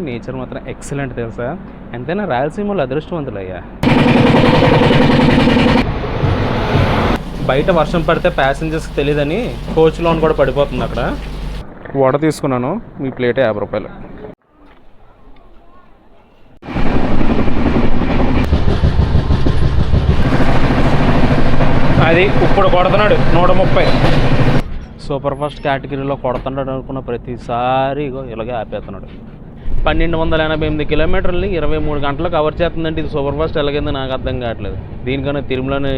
Nature మాత్రం excellent తెలుసా. ఎంతైనా రాయలసీమలో అదృష్టవంతులయ్యా. బయట వర్షం పడితే ప్యాసింజర్స్కి తెలియదని కోచ్ లోన్ కూడా పడిపోతుంది. అక్కడ వడ తీసుకున్నాను, మీ ప్లేటే 50 రూపాయలు. అది ఇప్పుడు కొడుతున్నాడు 130. సూపర్ ఫాస్ట్ కేటగిరీలో కొడుతున్నాడు అనుకున్న ప్రతిసారి ఇలాగే ఆపేస్తున్నాడు. 1288 కిలోమీటర్లని 23 గంటలు కవర్ చేస్తుందంటే ఇది సూపర్ ఫాస్ట్ ఎలాగైందో నాకు అర్థం కావట్లేదు. దీనికన్నా తిరుమలని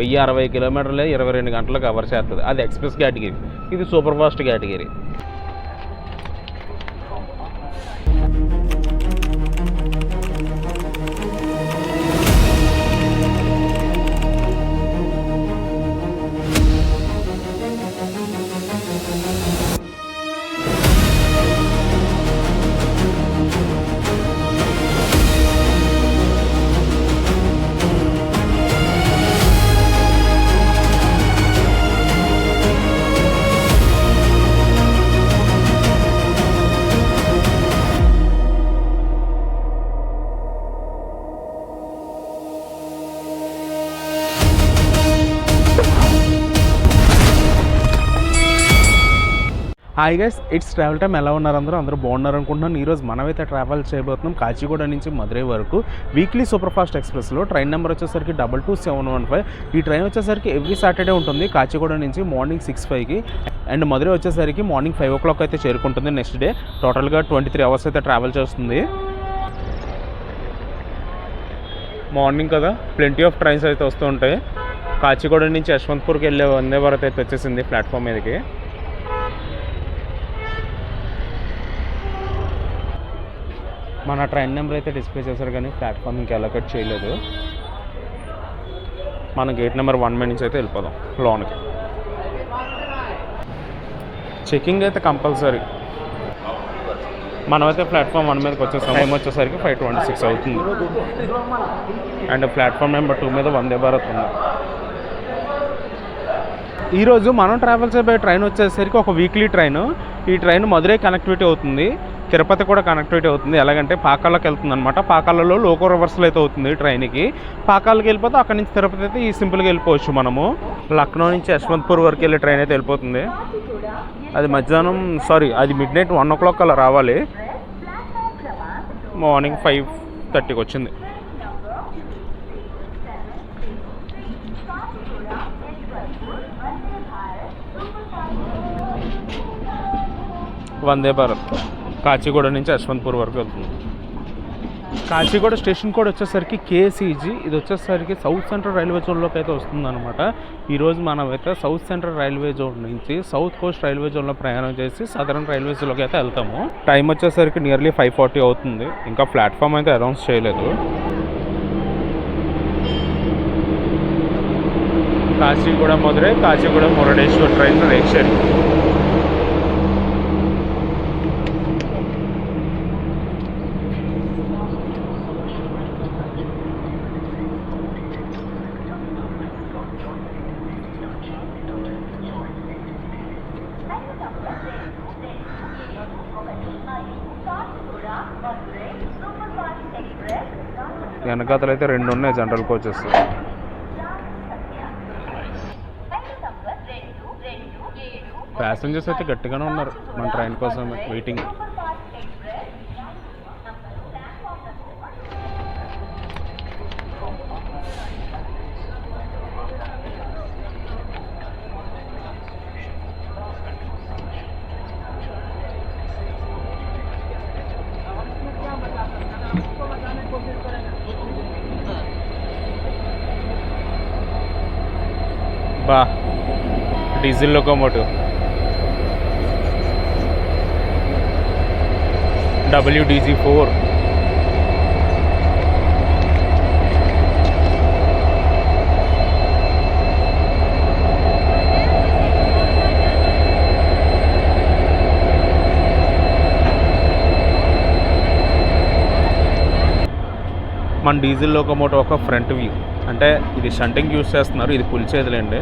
1060 కిలోమీటర్లే 22 గంటలు కవర్ చేస్తుంది. అది ఎక్స్ప్రెస్ కేటగిరీ, ఇది super fast category. Hi guys, it's travel time. ఎలా ఉన్నారు అందరూ బాగున్నారు అనుకుంటున్నాను. ఈరోజు మనమైతే ట్రావెల్ చేయబోతున్నాం కాచిగూడ నుంచి మధురై వరకు వీక్లీ సూపర్ ఫాస్ట్ ఎక్స్ప్రెస్లో. ట్రైన్ నెంబర్ వచ్చేసరికి 22715. ఈ ట్రైన్ వచ్చేసరికి ఎవ్రీ సాటర్డే ఉంటుంది కాచిగూడ నుంచి మార్నింగ్ 6:05కి, అండ్ మధురై వచ్చేసరికి మార్నింగ్ 5 o'clock అయితే చేరుకుంటుంది నెక్స్ట్ డే. టోటల్గా 23 hours అయితే ట్రావెల్ చేస్తుంది. మార్నింగ్ కదా, ప్లెంటీ ఆఫ్ ట్రైన్స్ అయితే వస్తూ ఉంటాయి. కాచిగూడ నుంచి యశ్వంత్పూర్కి వెళ్ళే వందే భారత్ అయితే వచ్చేసింది ప్లాట్ఫామ్ మీదకి. మన ట్రైన్ నెంబర్ అయితే డిస్ప్లే చేశారు కానీ ప్లాట్ఫామ్ ఇంకా అలొకేట్ చేయలేదు. మన గేట్ నెంబర్ 1 మీద నుంచి అయితే వెళ్ళిపోదాం లోనికి. చెకింగ్ అయితే కంపల్సరీ. మనమైతే ప్లాట్ఫామ్ 1 మీదకి వచ్చేసాం. టైం వచ్చేసరికి 5:26 అవుతుంది. అండ్ ప్లాట్ఫామ్ నెంబర్ 2 మీద వందే భారత్ ఉంది. ఈరోజు మనం ట్రావెల్ చేయబోయే ట్రైన్ వచ్చేసరికి ఒక వీక్లీ ట్రైన్. ఈ ట్రైన్ మధురై కనెక్టివిటీ అవుతుంది, తిరుపతి కూడా కనెక్టివిటీ అవుతుంది. ఎలాగంటే పాకాల్లోకి వెళ్తుంది అనమాట. పాకాలలో లోకో రివర్సల్ అయితే అవుతుంది ట్రైన్కి. పాకాలకి వెళ్ళిపోతే అక్కడి నుంచి తిరుపతి అయితే ఈ సింపుల్గా వెళ్ళిపోవచ్చు మనము. లక్నో నుంచి యశ్వంత్పూర్ వరకు వెళ్ళే ట్రైన్ అయితే వెళ్ళిపోతుంది. అది అది midnight 1 o'clock అలా రావాలి. మార్నింగ్ 5:30కి వచ్చింది. వందే భారత్ కాచిగూడ నుంచి యశ్వంత్పూర్ వరకు వెళ్తుంది. కాచిగూడ స్టేషన్ కోడ్ వచ్చేసరికి KCG. ఇది వచ్చేసరికి సౌత్ సెంట్రల్ రైల్వే జోన్లోకి అయితే వస్తుందన్నమాట. ఈరోజు మనమైతే సౌత్ సెంట్రల్ రైల్వే జోన్ నుంచి సౌత్ కోస్ట్ రైల్వే జోన్లో ప్రయాణం చేసి సదరన్ రైల్వే జోన్లోకి అయితే వెళ్తాము. టైం వచ్చేసరికి నియర్లీ 5:40 అవుతుంది. ఇంకా ప్లాట్ఫామ్ అయితే అనౌన్స్ చేయలేదు. కాచిగూడ మధురై, కాచిగూడ మురుడేశ్వర్ ట్రైన్ రేక్షేరి. వెనకాతలు అయితే 2 ఉన్నాయి జనరల్ కోచెస్. ప్యాసింజర్స్ అయితే గట్టిగానే ఉన్నారు మన ట్రైన్ కోసం వెయిటింగ్. Diesel locomotive WDG4. మన డీజిల్ లోకోమోటివ్ ఒక ఫ్రంట్ వ్యూ, అంటే ఇది షంటింగ్ యూస్ చేస్తున్నారు, ఇది పులిచేదిలేండి.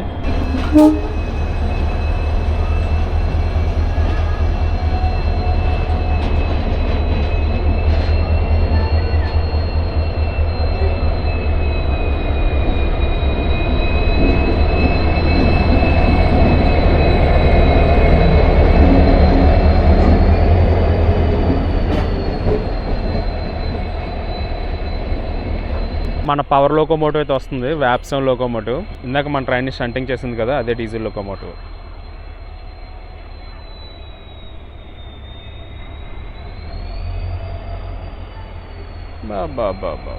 మన పవర్ లోకోమోటివ్ అయితే వస్తుంది, వ్యాప్సమ్ లోకోమోటివ్. ఇందాక మన ట్రైన్ని షంటింగ్ చేసింది కదా, అదే డీజిల్ లోకోమోటివ్. బాబా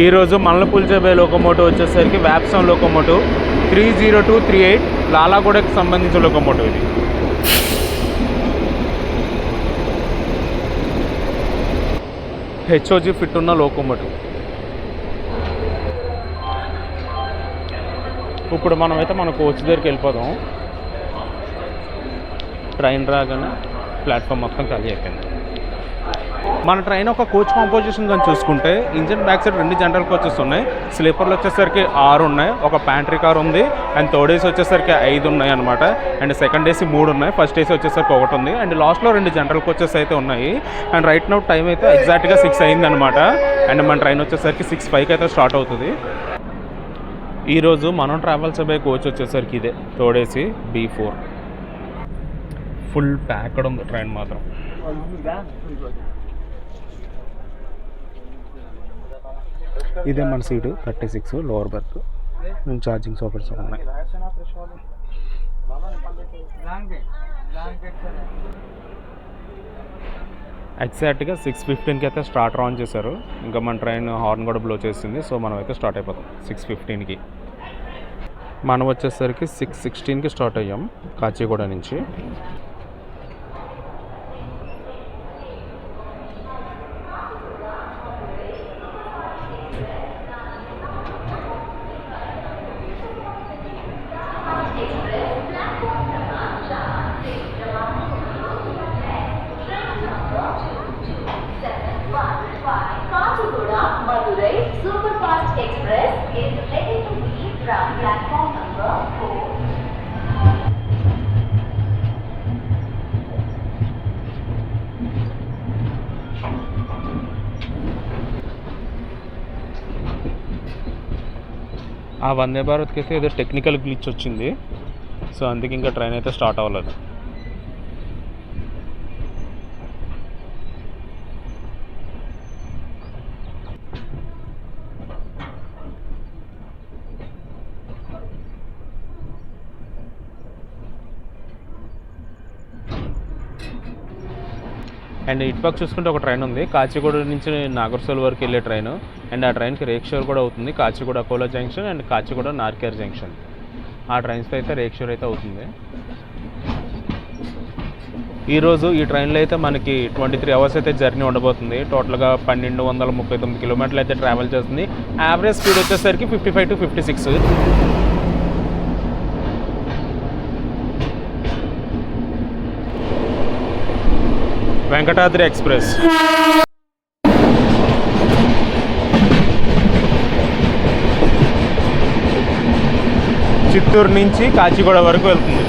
ఈరోజు మనల్ని పులిచేబే లోకోమోటివ్ వచ్చేసరికి వ్యాప్సమ్ లోకోమోటివ్ 30238 లాలాగూడకి సంబంధించిన లోకోమోటివ్. ఇది హెచ్ఓజీ ఫిట్ ఉన్న లోకోమోటివ్. ఇప్పుడు మనమైతే మన కోచ్ దగ్గరికి వెళ్ళిపోదాం. ట్రైన్ రాగానే ప్లాట్ఫామ్ మొత్తం ఖాళీ అయిపోయింది. మన ట్రైన్ ఒక కోచ్ కాంపోజిషన్ కానీ చూసుకుంటే engine back side 2 general coaches ఉన్నాయి. స్లీపర్లు వచ్చేసరికి 6 ఉన్నాయి. ఒక ప్యాంట్రీ కార్ ఉంది. అండ్ థర్డ్ ఏసీ వచ్చేసరికి 5 ఉన్నాయి అనమాట. అండ్ సెకండ్ ఏసీ 3 ఉన్నాయి. ఫస్ట్ ఏసీ వచ్చేసరికి 1 ఉంది. అండ్ లాస్ట్లో 2 జనరల్ కోచెస్ అయితే ఉన్నాయి. అండ్ రైట్ నౌ టైం అయితే ఎగ్జాక్ట్గా 6 అయింది అనమాట. అండ్ మన ట్రైన్ వచ్చేసరికి 6:05 అయితే స్టార్ట్ అవుతుంది. ఈరోజు మనం ట్రావెల్స్ అయ్యే కోచ్ వచ్చేసరికి ఇదే third AC B4. Full packed ఉంది ట్రైన్ మాత్రం. ఇదే మన సీటు 36 లోవర్ బర్త్. ఛార్జింగ్ సోఫర్స్ ఉన్నాయి. ఎగ్జాక్ట్గా 6:15కి అయితే స్టార్టర్ ఆన్ చేశారు. ఇంకా మన ట్రైన్ హార్న్ కూడా బ్లో చేసింది. సో మనం అయితే స్టార్ట్ అయిపోతాం 6:15కి. మనం వచ్చేసరికి 6:16కి స్టార్ట్ అయ్యాం కాచిగూడ నుంచి. ఆ వందే భారత్కి అయితే ఏదో టెక్నికల్ గ్లిచ్ వచ్చింది. సో అందుకే ఇంకా ట్రైన్ అయితే స్టార్ట్ అవ్వలేదు. అండ్ ఇటుపక్క చూసుకుంటే ఒక ట్రైన్ ఉంది, కాచిగూడ నుంచి నాగర్సోల్ వరకు వెళ్ళే ట్రైన్. అండ్ ఆ ట్రైన్కి రేక్షోర్ కూడా అవుతుంది, Kacheguda Akola junction and Kacheguda Narkher junction. ఆ ట్రైన్స్తో అయితే రేక్షోర్ అయితే అవుతుంది. ఈరోజు ఈ ట్రైన్లో అయితే మనకి 23 అవర్స్ అయితే జర్నీ ఉండబోతుంది. టోటల్గా 1239 కిలోమీటర్లు అయితే ట్రావెల్ చేస్తుంది. యావరేజ్ స్పీడ్ వచ్చేసరికి 55 to 56. వెంకటాద్రి ఎక్స్ప్రెస్. చిత్తూరు నుంచి కాచిగూడ వరకు వెళ్తుంది.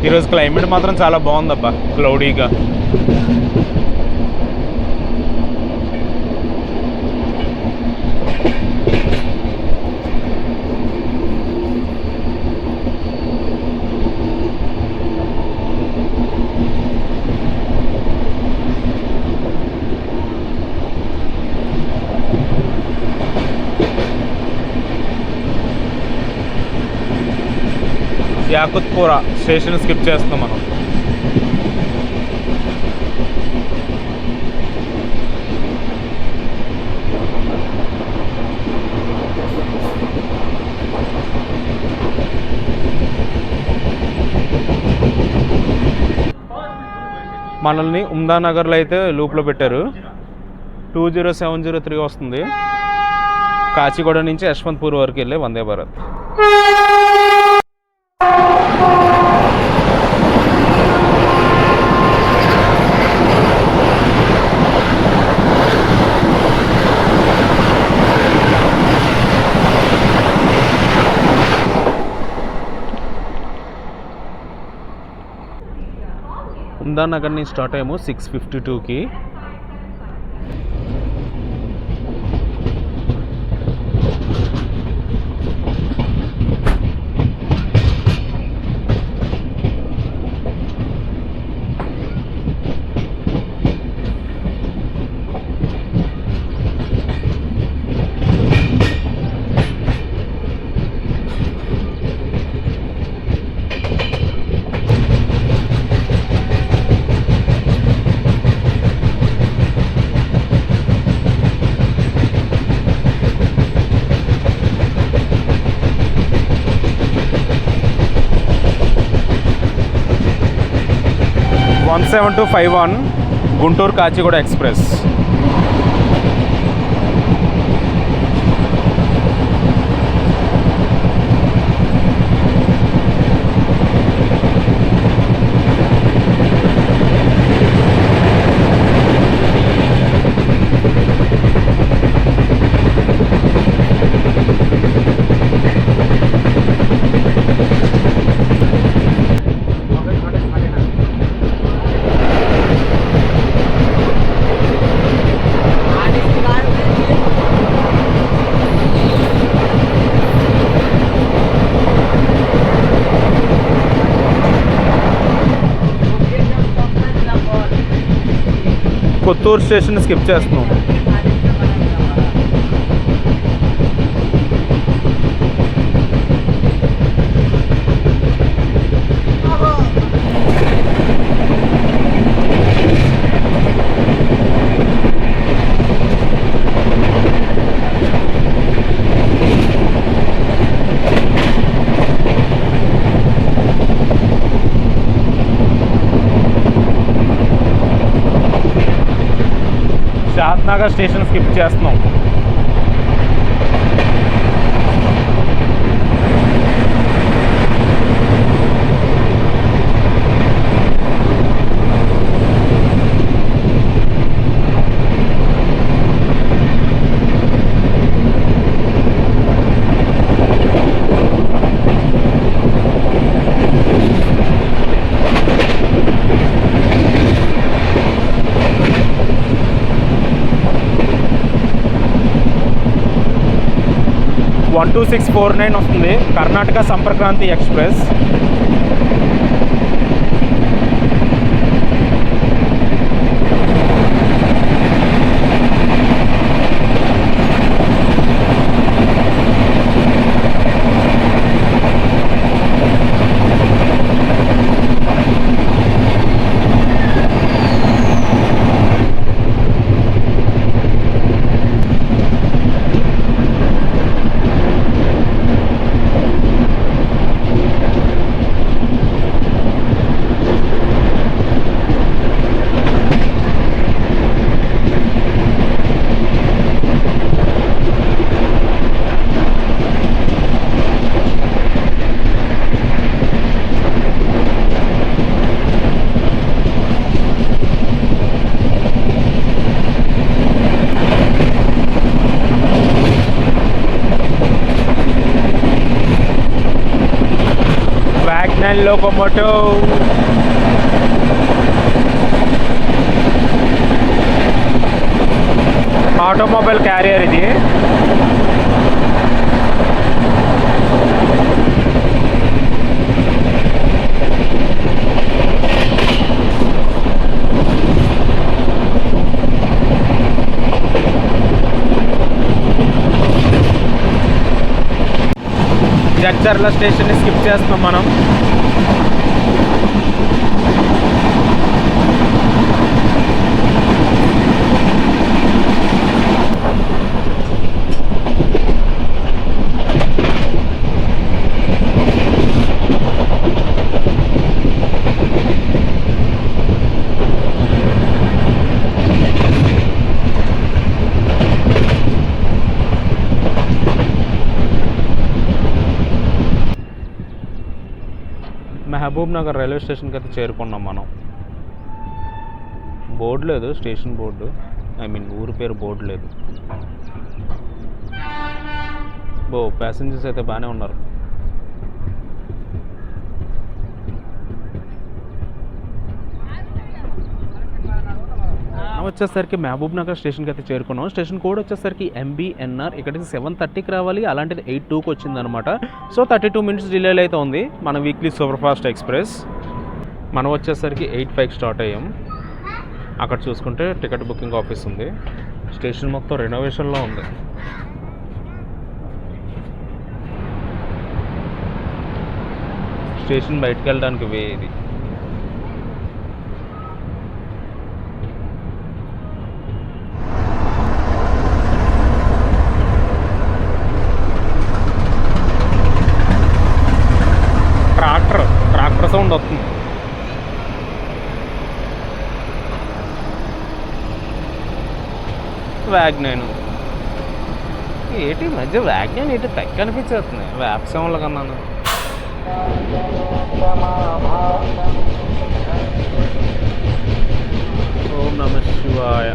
ఈరోజు క్లైమేట్ మాత్రం చాలా బాగుందబ్బా, క్లౌడీగా. యాకుత్పురా స్టేషన్ స్కిప్ చేస్తాం మనం. మనల్ని ఉమ్దానగర్లో అయితే లూప్లో పెట్టారు. 20703 వస్తుంది. కాచిగూడ నుంచి యశ్వంత్పూర్ వరకు వెళ్ళే వందే భారత్. ఉందానగర్ నుంచి స్టార్ట్ అయ్యాము 6:52కి. One 7251 Guntur Kacheguda express. Kothur station skip చేస్తున్నాం. షాద్నగర్ స్టేషన్ స్కిప్ చేస్తున్నాం. వన్ 2649 వస్తుంది, Karnataka Sampark Kranti express. Locomotive automobile carrier ఇది. జడ్చర్ల స్టేషన్ని స్కిప్ చేస్తున్నాం మనం. మహబూబ్ నగర్ రైల్వే స్టేషన్కి అయితే చేరుకున్నాం మనం. బోర్డు లేదు, స్టేషన్ బోర్డు, ఐ మీన్ ఊరి పేరు బోర్డు లేదు. ప్యాసింజర్స్ అయితే బాగానే ఉన్నారు. వచ్చేసరికి మహబూబ్ నగర్ స్టేషన్కి అయితే చేరుకున్నాం. స్టేషన్ కోడ్ వచ్చేసరికి MBNR. ఇక్కడికి 7:30కి రావాలి, అలాంటిది 8:02కి వచ్చిందనమాట. సో 32 minutes డిలేలో అయితే ఉంది మన వీక్లీ సూపర్ ఫాస్ట్ ఎక్స్ప్రెస్. మనం వచ్చేసరికి 8:05 స్టార్ట్ అయ్యాం. అక్కడ చూసుకుంటే టికెట్ బుకింగ్ ఆఫీస్ ఉంది. స్టేషన్ మొత్తం రెనోవేషన్లో ఉంది. స్టేషన్ బయటకు వెళ్ళడానికి వే ఇది. ట్రాక్టర్ సౌండ్ వస్తుంది. వ్యాగ్నైన్ ఏంటి మధ్య వ్యాగ్నైన్ ఏంటి తక్కువ అనిపించేస్తుంది వ్యాప్ సెవెన్లో కన్నాను. ఓం నమః శివాయ.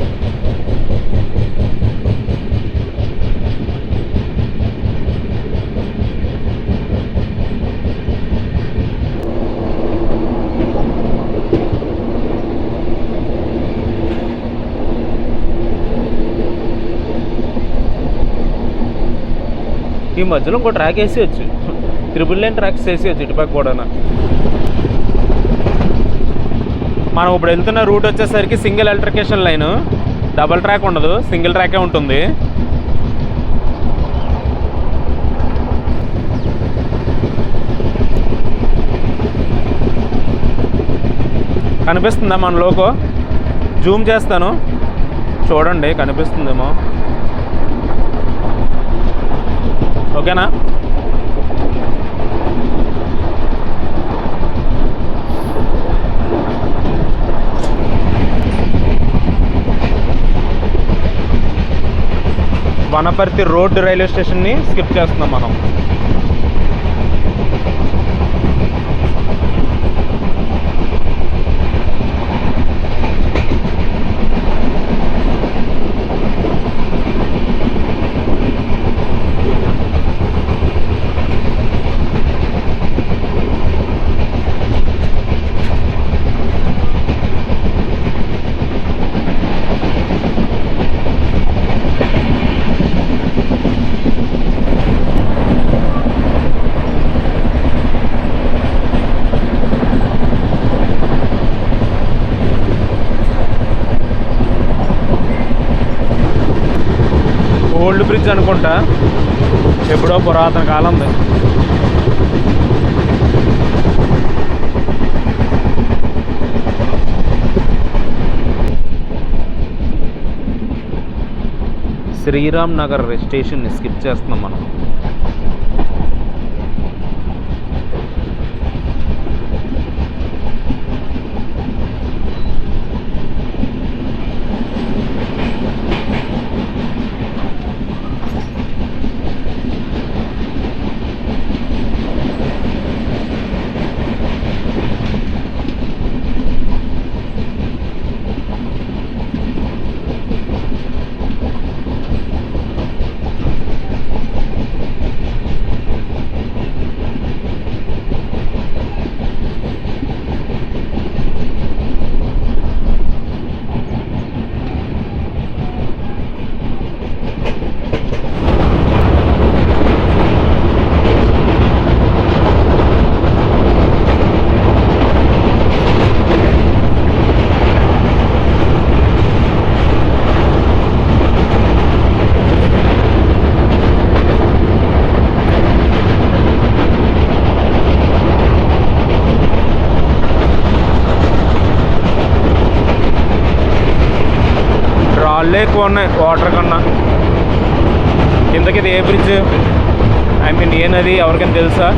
ఈ మధ్యలో ఇంకో ట్రాక్ వేసేయచ్చు, 3 lane ట్రాక్స్ వేసేయచ్చు ఇటుపక్క కూడా. మనం ఇప్పుడు వెళ్తున్న రూట్ వచ్చేసరికి single electrification line, double track ఉండదు, సింగిల్ ట్రాకే ఉంటుంది. కనిపిస్తుందా మన లోగో? జూమ్ చేస్తాను చూడండి, కనిపిస్తుందేమో. ఓకేనా? వనపర్తి రోడ్ రైల్వే స్టేషన్ని స్కిప్ చేస్తున్నాం మనం. ఓల్డ్ బ్రిడ్జ్ అనుకుంటా, ఎప్పుడో పురాతన కాలంది. శ్రీరామ్ నగర్ స్టేషన్ని స్కిప్ చేస్తున్నాం మనం. రాళ్ళే ఎక్కువ ఉన్నాయి వాటర్ కన్నా. ఇంతకీ ఇది ఏ బ్రిడ్జ్, ఐ మీన్ ఏ నది ఎవరికైనా తెలుసా?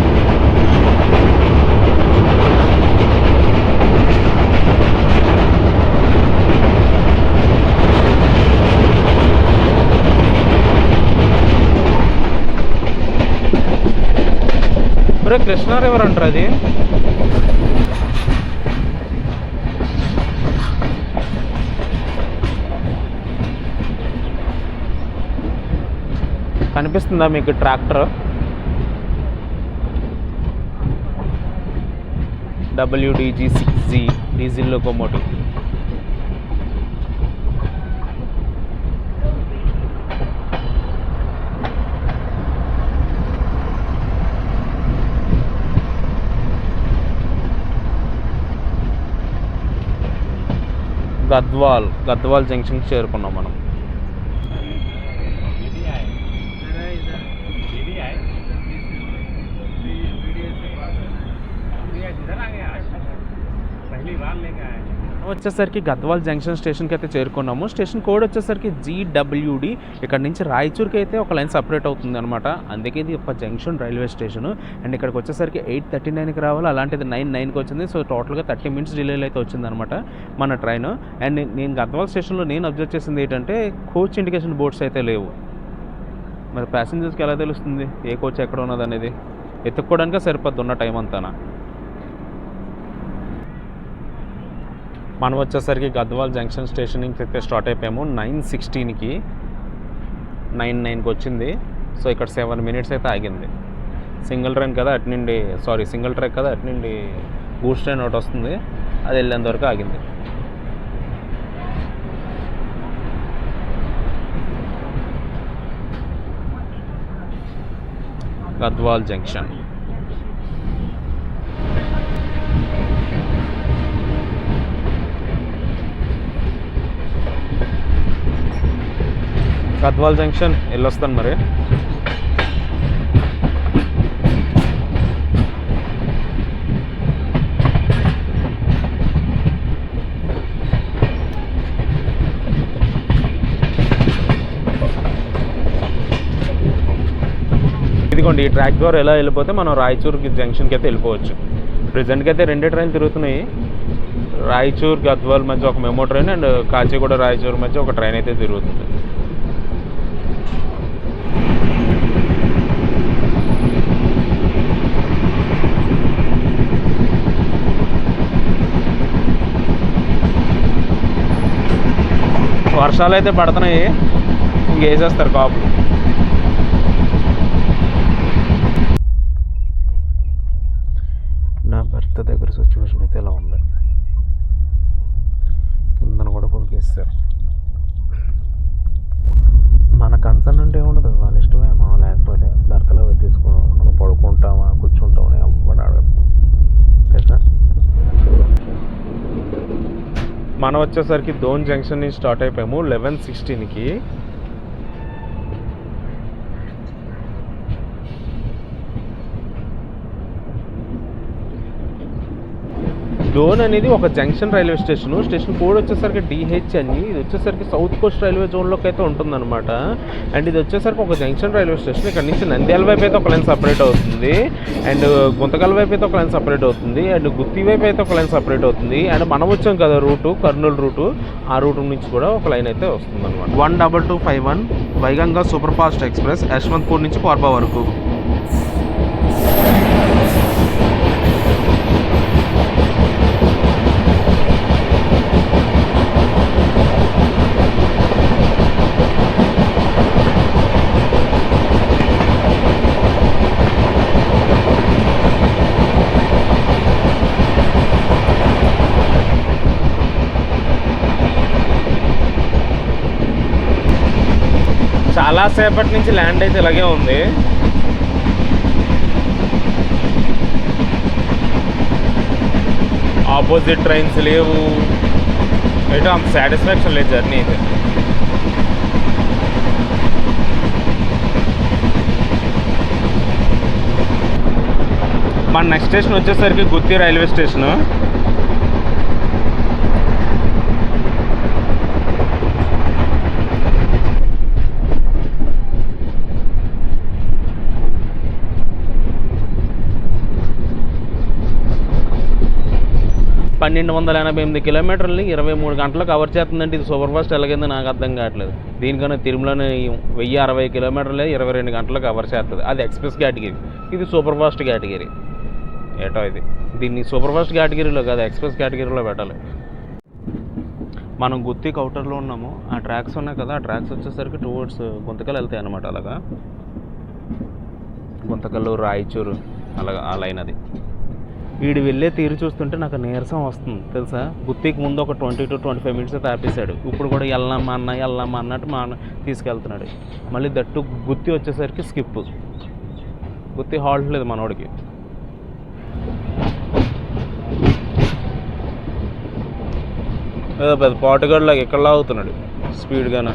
కృష్ణా రివర్ అంటారు అది. కనిపిస్తుందా మీకు tractor? WDG6G diesel locomotive. Gadwal జంక్షన్కి చేరుకున్నాం మనం. వచ్చేసరికి గద్వాల్ జంక్షన్ స్టేషన్కి అయితే చేరుకున్నాము. స్టేషన్ కోడ్ వచ్చేసరికి GWD. ఇక్కడ నుంచి రాయచూర్కి అయితే ఒక లైన్ సపరేట్ అవుతుంది అనమాట. అందుకే ఇది ఒక జంక్షన్ రైల్వే స్టేషన్. అండ్ ఇక్కడికి వచ్చేసరికి 8:39కి రావాలి, అలాంటిది 9:09కి వచ్చింది. సో టోటల్గా 30 minutes డిలేలో అయితే వచ్చిందనమాట మన ట్రైన్. అండ్ నేను గద్వాల్ స్టేషన్లో నేను అబ్జర్వ్ చేసింది ఏంటంటే కోచ్ ఇండికేషన్ బోర్డ్స్ అయితే లేవు. మరి ప్యాసింజర్స్కి ఎలా తెలుస్తుంది ఏ కోచ్ ఎక్కడ ఉన్నది అనేది? ఎత్తుక్కోవడానికే సరిపోద్ది ఉన్న టైం అంతా. మనం వచ్చేసరికి గద్వాల్ జంక్షన్ స్టేషన్ నుంచి అయితే స్టార్ట్ అయిపోయాము. 9:16కి 9:09కి వచ్చింది. సో ఇక్కడ 7 minutes అయితే ఆగింది. సింగిల్ ట్రైన్ కదా అటు నుండి, సింగిల్ ట్రాక్ కదా అటు నుండి గూడ్స్ ట్రైన్ ఒకటి వస్తుంది, అది వెళ్ళేంత వరకు ఆగింది. గద్వాల్ జంక్షన్. గద్వాల్ జంక్షన్ వెళ్ళొస్తాను మరి. ఇదిగోండి ఈ ట్రాక్ ద్వారా ఎలా వెళ్ళిపోతే మనం రాయచూర్ జంక్షన్కి అయితే వెళ్ళిపోవచ్చు. ప్రెజెంట్కి అయితే 2 ట్రైన్లు తిరుగుతున్నాయి. రాయచూర్ గద్వాల్ మధ్య ఒక memo train and Kacheguda Raichur మధ్య ఒక ట్రైన్ అయితే తిరుగుతుంది. వర్షాలు అయితే పడుతున్నాయి, ఇంకేసేస్తారు కాపులు. నా భర్త దగ్గర సిచ్యువేషన్ అయితే ఎలా ఉంది, కిందను కూడా కొనుక్కేస్తారు. మన కన్సర్న్ అంటే ఏముండదు, వాళ్ళ ఇష్టమేమో. లేకపోతే భర్తలో తీసుకోవడం, మనం పడుకుంటామా కూర్చుంటామని అవ్వడం అడగదు. మనం వచ్చేసరికి దోన్ జంక్షన్ నుంచి స్టార్ట్ అయిపోయాము 11:16కి. డోన్ అనేది ఒక junction railway station. Station code వచ్చేసరికి DH అని. ఇది వచ్చేసరికి సౌత్ కోస్ట్ రైల్వే జోన్లోకి అయితే ఉంటుందన్నమాట. అండ్ ఇది వచ్చేసరికి ఒక జంక్షన్ రైల్వే స్టేషన్. ఇక్కడ నుంచి నంద్యాల వైపు అయితే ఒక లైన్ సపరేట్ అవుతుంది, అండ్ గుంతకల్ వైపు అయితే ఒక లైన్ సపరేట్ అవుతుంది, అండ్ గుత్తి వైపు అయితే ఒక లైన్ సపరేట్ అవుతుంది. అండ్ మనం వచ్చాం కదా రూటు, కర్నూలు రూటు, ఆ రూట్ నుంచి కూడా ఒక లైన్ అయితే వస్తుంది అనమాట. 12251 వైగంగా సూపర్ ఫాస్ట్ ఎక్స్ప్రెస్ యశ్వంత్పూర్ నుంచి కోర్బా వరకు. చాలాసేపటి నుంచి ల్యాండ్ అయితే ఇలాగే ఉంది. ఆపోజిట్ ట్రైన్స్ లేవు, అయితే అంత సాటిస్ఫాక్షన్ లేదు జర్నీ అయితే. మన నెక్స్ట్ స్టేషన్ వచ్చేసరికి గుత్తి రైల్వే స్టేషను. $1288 కిలోమీటర్లని 23 గంటలు కవర్ చేస్తుందంటే ఇది సూపర్ ఫాస్ట్ ఎలాగైందో నాకు అర్థం కావట్లేదు. దీనికన్నా తిరుమలని 1060 కిలోమీటర్లే 22 గంటలు కవర్ చేస్తుంది. అది ఎక్స్ప్రెస్ కేటగిరీ, ఇది సూపర్ ఫాస్ట్ కేటగిరీ. ఏటో ఇది, దీన్ని సూపర్ ఫాస్ట్ కేటగిరీలో కాదు ఎక్స్ప్రెస్ కేటగిరీలో పెట్టాలి. మనం గుత్తి కౌటర్లో ఉన్నాము. ఆ ట్రాక్స్ ఉన్నాయి కదా, ఆ ట్రాక్స్ వచ్చేసరికి టువర్డ్స్ గుంతకల్ వెళ్తాయి అన్నమాట. అలాగా గుంతకల్లు రాయచూరు అలాగా ఆ లైన్ అది. వీడు వెళ్ళే తీరు చూస్తుంటే నాకు నీరసం వస్తుంది తెలుసా. గుత్తికి ముందు ఒక 20 to 25 minutes ఆపేశాడు. ఇప్పుడు కూడా వెళ్ళమ్మా అన్నట్టు మా అన్న తీసుకెళ్తున్నాడు. మళ్ళీ దట్టు గుత్తి వచ్చేసరికి స్కిప్. గుత్తి హాల్ట్ లేదు మనోడికి. పెద్ద పాటుగాడులాగా ఎక్కడలా అవుతున్నాడు స్పీడ్గానే.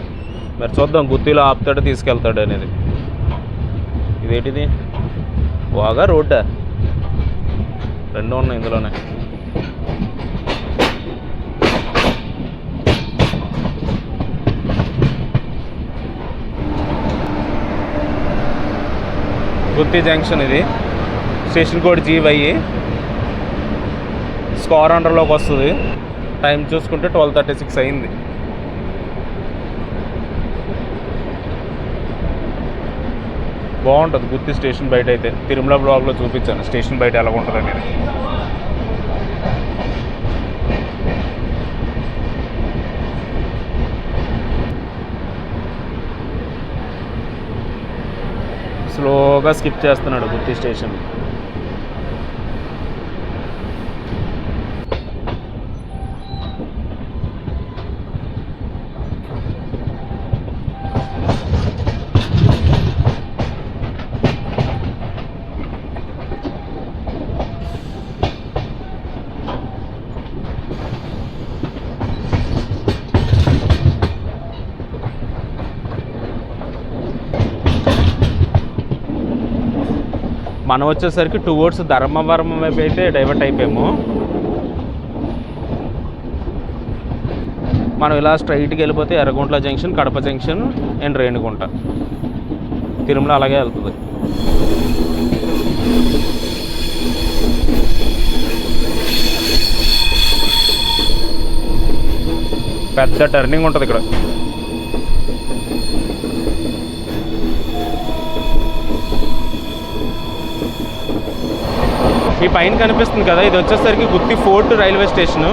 మరి చూద్దాం గుత్తిలో ఆపుతాడు తీసుకెళ్తాడు అనేది. ఇదేంటిది వాగా రోడ్డా? రెండు ఉన్నాయి ఇందులోనే. గుత్తి జంక్షన్ ఇది. Station code GY. స్కార్ అండర్లోకి వస్తుంది. టైం చూసుకుంటే 12:36 అయింది. బాగుంటుంది గుత్తి స్టేషన్ బయట అయితే. తిరుమల బ్లాగ్లో చూపించాను స్టేషన్ బయట ఎలా ఉంటుంది అనేది. స్లోగా స్కిప్ చేస్తున్నాడు గుత్తి స్టేషన్. మనం వచ్చేసరికి టువర్డ్స్ ధర్మవరం వైపు అయితే డైవర్ట్ అయిపోయాము. మనం ఇలా స్ట్రైట్కి వెళ్ళిపోతే Yerraguntla junction, Kadapa junction and Renigunta. Tirumala అలాగే వెళ్తుంది. పెద్ద టర్నింగ్ ఉంటుంది ఇక్కడ. ఈ పైన కనిపిస్తుంది కదా, ఇది వచ్చేసరికి Gooty fort railway station.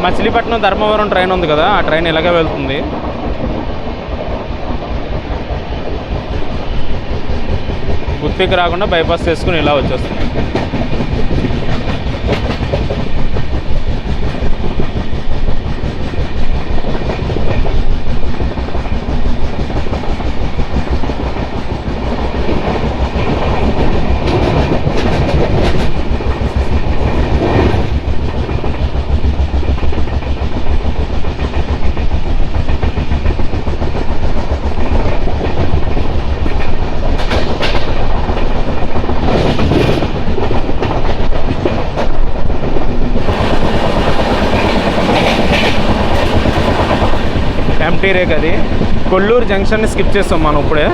Machilipatnam Dharmavaram train ఉంది కదా, ఆ ట్రైన్ ఇలాగే వెళ్తుంది. గుత్తికి రాకుండా బైపాస్ చేసుకుని ఇలా వచ్చేస్తుంది. ఎంటీ రేక్ అది. కొల్లూరు జంక్షన్ని స్కిప్ చేస్తాం మనం ఇప్పుడే.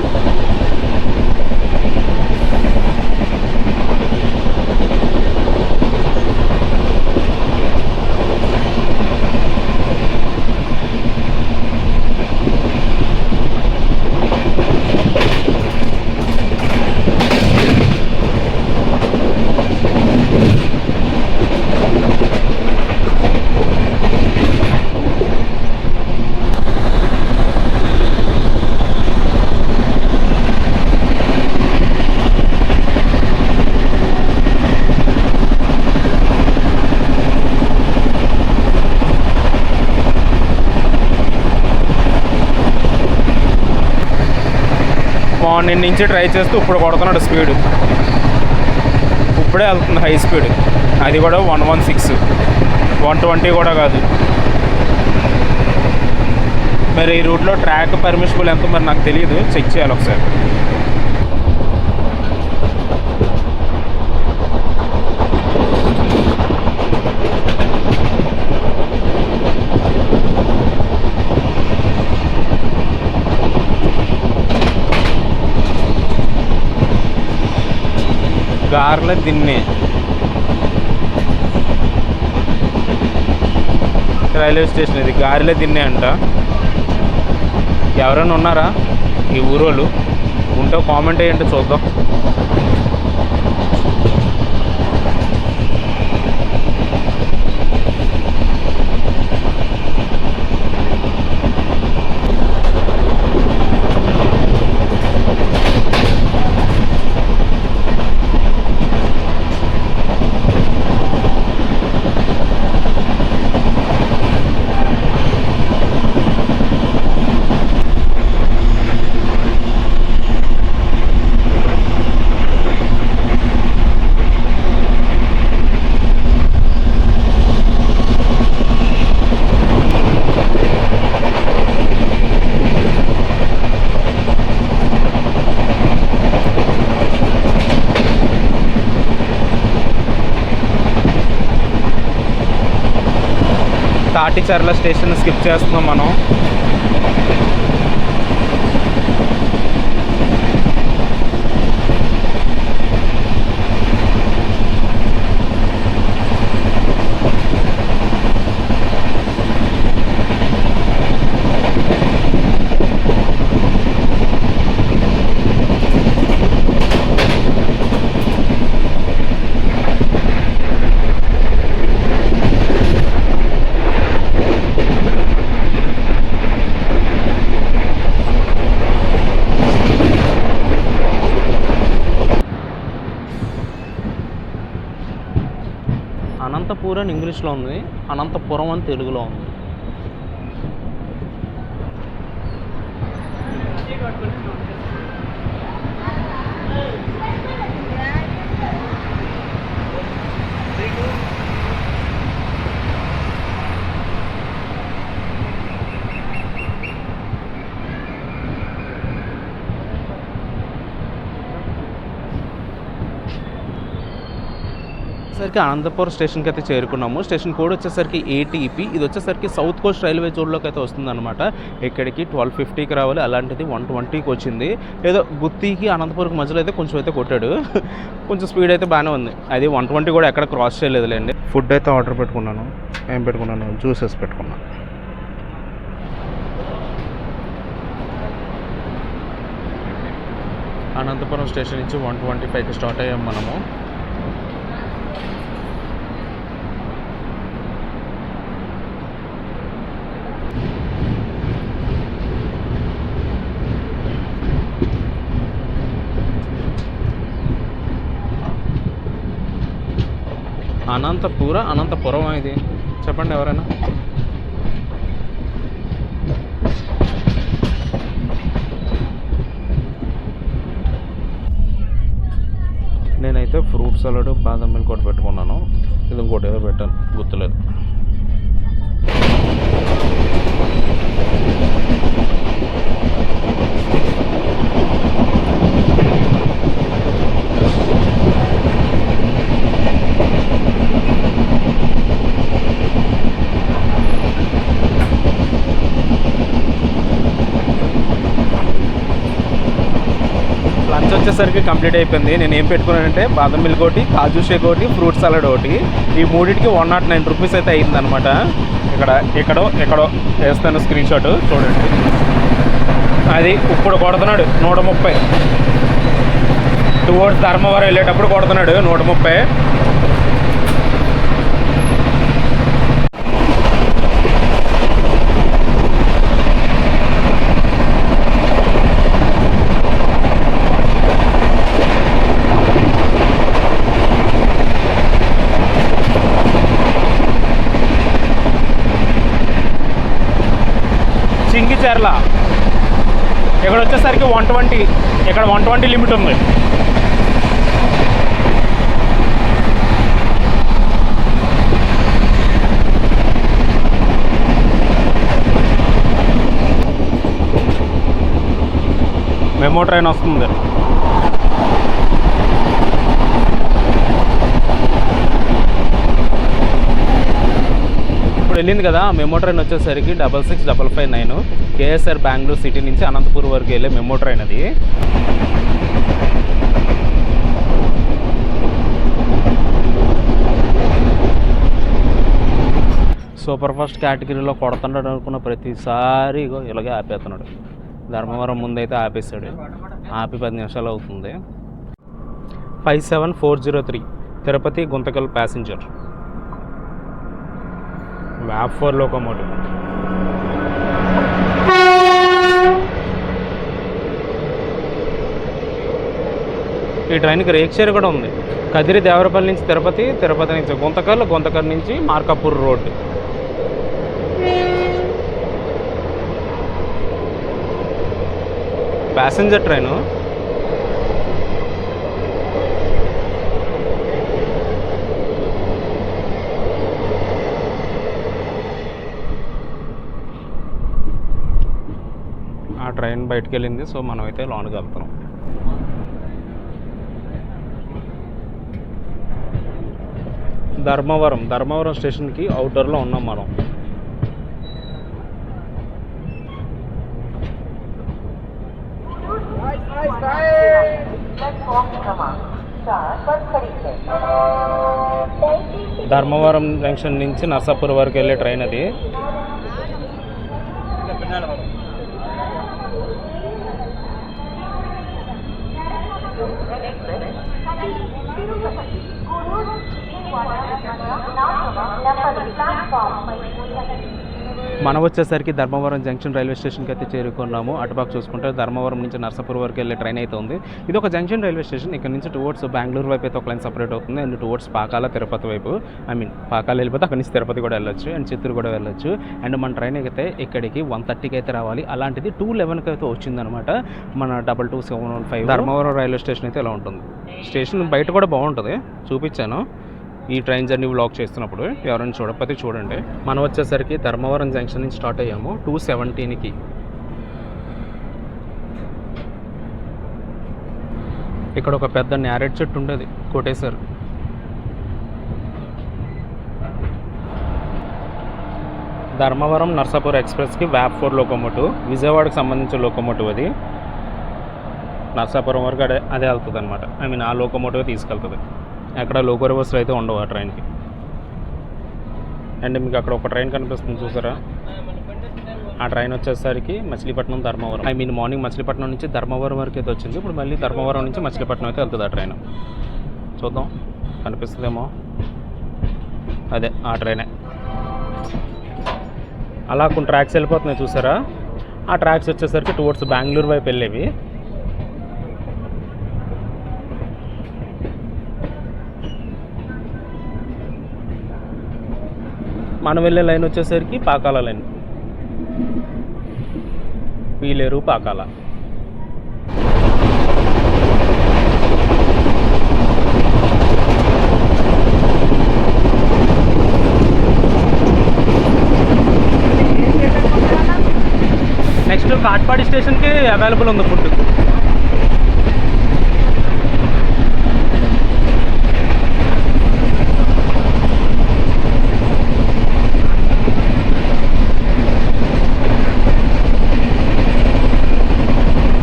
మార్నింగ్ నుంచి ట్రై చేస్తూ ఇప్పుడు కొడుతున్నాడు స్పీడ్. ఇప్పుడే వెళ్తుంది హై స్పీడ్. అది కూడా 116, 120 కూడా కాదు. మరి ఈ రూట్లో ట్రాక్ పర్మిషబుల్ ఎంతో మరి నాకు తెలియదు, చెక్ చేయాలి ఒకసారి. గార్ల దిన్నె రైల్వే స్టేషన్ ఇది. గారెల దిన్నె అంట. ఎవరైనా ఉన్నారా ఈ ఊరోళ్ళు? ఉంటే కామెంట్ అయ్యంటే చూద్దాం. పాటిచర్ల స్టేషన్ స్కిప్ చేస్తున్నాం మనం. అనంతపురం అని ఇంగ్లీష్లో ఉంది, అనంతపురం అని తెలుగులో ఉంది. సరికి అనంతపురం స్టేషన్కి అయితే చేరుకున్నాము. స్టేషన్ కోడ్ వచ్చేసరికి ATP. ఇది వచ్చేసరికి సౌత్ కోస్ట్ రైల్వే జోన్లోకి అయితే వస్తుందన్నమాట. ఇక్కడికి 1250కి రావాలి, అలాంటిది 120కి వచ్చింది. ఏదో గుత్తికి అనంతపురం మధ్యలో అయితే కొంచెం అయితే కొట్టాడు. కొంచెం స్పీడ్ అయితే బాగానే ఉంది. అది 120 కూడా ఎక్కడ క్రాస్ చేయలేదులేండి. ఫుడ్ అయితే ఆర్డర్ పెట్టుకున్నాను. ఏం పెట్టుకున్నాను? జ్యూసెస్ పెట్టుకున్నాను. అనంతపురం స్టేషన్ నుంచి 125కి స్టార్ట్ అయ్యాం మనము. అనంతపురం ఇది చెప్పండి ఎవరైనా. నేనైతే ఫ్రూట్ సలాడ్, బాదం మిల్క్ ఒకటి పెట్టుకున్నాను. ఇది ఇంకోటి ఏదో పెట్టాను, గుర్తులేదు. లంచ్ వచ్చేసరికి కంప్లీట్ అయిపోయింది. నేను ఏం పెట్టుకున్నానంటే బాదం మిల్క్ ఒకటి, కాజు షేక్ ఒకటి, ఫ్రూట్ సలాడ్ ఒకటి. ఈ మూడింటికి 109 రూపీస్ అయితే అయిందనమాట. ఎక్కడో వేస్తాను స్క్రీన్ షాట్ చూడండి. అది ఇప్పుడు కొడుతున్నాడు 130. టువర్డ్స్ ధర్మవరం వెళ్ళేటప్పుడు కొడుతున్నాడు 130. చింగిచెర్ల ఇక్కడ వచ్చేసరికి 120. ఇక్కడ 120 లిమిట్ ఉంది. మెమో ట్రైన్ వస్తుంది. ఇప్పుడు వెళ్ళింది కదా మెమో ట్రైన్ వచ్చేసరికి 66559 KSR బెంగళూరు సిటీ నుంచి అనంతపూర్ వరకు వెళ్ళే మెమో ట్రైన్ అది. సూపర్ ఫాస్ట్ కేటగిరీలో కొడుతున్నాడు అనుకున్న ప్రతిసారి ఇలాగే ఆపేస్తున్నాడు. ధర్మవరం ముందైతే ఆపేస్తాడు. ఆపి 10 నిమిషాలు అవుతుంది. 57403 Tirupati Guntakal passenger VAP4 locomotive. ఈ ట్రైన్కి రేక్ షేర్ కూడా ఉంది. కదిరి దేవరపల్లి నుంచి తిరుపతి, తిరుపతి నుంచి గుంతకల్, గుంతకల్ నుంచి మార్కాపూర్ రోడ్. Passenger train. ఆ ట్రైన్ బయటకు వెళ్ళింది. సో మనం అయితే లోనికి వెళ్తున్నాం. ధర్మవరం స్టేషన్కి అవుటర్లో ఉన్నాం మనం. ధర్మవరం జంక్షన్ నుంచి నర్సాపూర్ వరకు వెళ్ళే ట్రైన్ అది. మనం వచ్చేసరికి ధర్మవరం జంక్షన్ రైల్వే స్టేషన్కి అయితే చేరుకున్నాము. అటుపక్క చూసుకుంటే ధర్మవరం నుంచి నర్సాపూర్ వరకు వెళ్ళే ట్రైన్ అయితే ఉంది. ఇది ఒక జంక్షన్ రైల్వే స్టేషన్. ఇక్కడ నుంచి టువర్డ్స్ బెంగళూరు వైపు అయితే ఒక లైన్ సపరేట్ అవుతుంది. అండ్ టువర్డ్స్ పాకాల తిరుపతి వైపు, పాకాల వెళ్ళిపోతే అక్కడి నుంచి తిరుపతి కూడా వెళ్ళొచ్చు, అండ్ చిత్తూరు కూడా వెళ్ళొచ్చు. అండ్ మన ట్రైన్ అయితే ఇక్కడికి 1:30కి అయితే రావాలి. అలాంటిది 2:11కి అయితే వచ్చిందనమాట. మన 22715 ధర్మవరం రైల్వే స్టేషన్ అయితే ఇలా ఉంటుంది. స్టేషన్ బయట కూడా బాగుంటుంది, చూపించాను ఈ ట్రైన్ జర్నీ వ్లాగ్ చేస్తున్నప్పుడు. ఎవరైనా చూడకపోతే చూడండి. మనం వచ్చేసరికి ధర్మవరం జంక్షన్ నుంచి స్టార్ట్ అయ్యాము 2:17కి. ఇక్కడ ఒక పెద్ద నేరేడ్ చెట్టు ఉండేది, కొట్టేశారు. ధర్మవరం నర్సాపూర్ ఎక్స్ప్రెస్కి VAP4 లోకోమోటివ్, విజయవాడకు సంబంధించిన లోకోమోటివ్ అది. నర్సాపురం వరకు అదే వెళ్తుంది అనమాట. ఆ లోకోమోటివ్ తీసుకెళ్తుంది. అక్కడ లోకో రివర్స్లు అయితే ఉండవు ఆ ట్రైన్కి. అండ్ మీకు అక్కడ ఒక ట్రైన్ కనిపిస్తుంది చూసారా, ఆ ట్రైన్ వచ్చేసరికి మచిలీపట్నం ధర్మవరం. మార్నింగ్ మచిలీపట్నం నుంచి ధర్మవరం వరకు అయితే వచ్చింది. ఇప్పుడు మళ్ళీ ధర్మవరం నుంచి మచిలీపట్నం అయితే వెళ్తుంది ఆ ట్రైన్. చూద్దాం కనిపిస్తుందేమో, అదే ఆ ట్రైనే. అలా కొన్ని ట్రాక్స్ వెళ్ళిపోతున్నాయి చూసారా, ఆ ట్రాక్స్ వచ్చేసరికి టువర్డ్స్ బెంగళూరు వైపు వెళ్ళేవి. మనం వెళ్ళే లైన్ వచ్చేసరికి పాకాల లైన్, పీలేరు పాకాల. నెక్స్ట్ కాట్పాడి స్టేషన్కి అవైలబుల్ ఉంది ఫుడ్.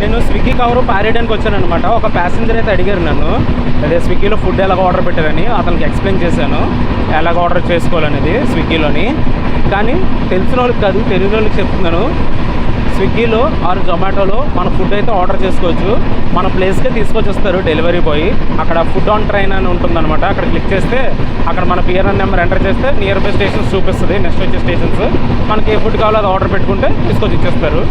నేను స్విగ్గీ కవర్ పారేయడానికి వచ్చాను అనమాట. ఒక ప్యాసింజర్ అయితే అడిగారు నన్ను, అదే స్విగ్గీలో ఫుడ్ ఎలాగ ఆర్డర్ పెట్టారని. అతనికి ఎక్స్ప్లెయిన్ చేశాను ఎలాగ ఆర్డర్ చేసుకోవాలనేది స్విగ్గీలోని. కానీ తెలిసిన వాళ్ళకి కాదు, తెలియని వాళ్ళకి చెప్తున్నాను. స్విగ్గీలో ఆర్ జొమాటోలో మన ఫుడ్ అయితే ఆర్డర్ చేసుకోవచ్చు. మన ప్లేస్కే తీసుకొచ్చి వస్తారు డెలివరీ బాయ్. అక్కడ ఫుడ్ ఆన్ ట్రైన్ అని ఉంటుందన్నమాట. అక్కడ క్లిక్ చేస్తే అక్కడ మన పిఆర్ఎన్ నెంబర్ ఎంటర్ చేస్తే నియర్ బై స్టేషన్స్ చూపిస్తుంది. నెక్స్ట్ వచ్చే స్టేషన్స్ మనకి ఏ ఫుడ్ కావాలో అది ఆర్డర్ పెట్టుకుంటే తీసుకొచ్చి ఇచ్చేస్తారు.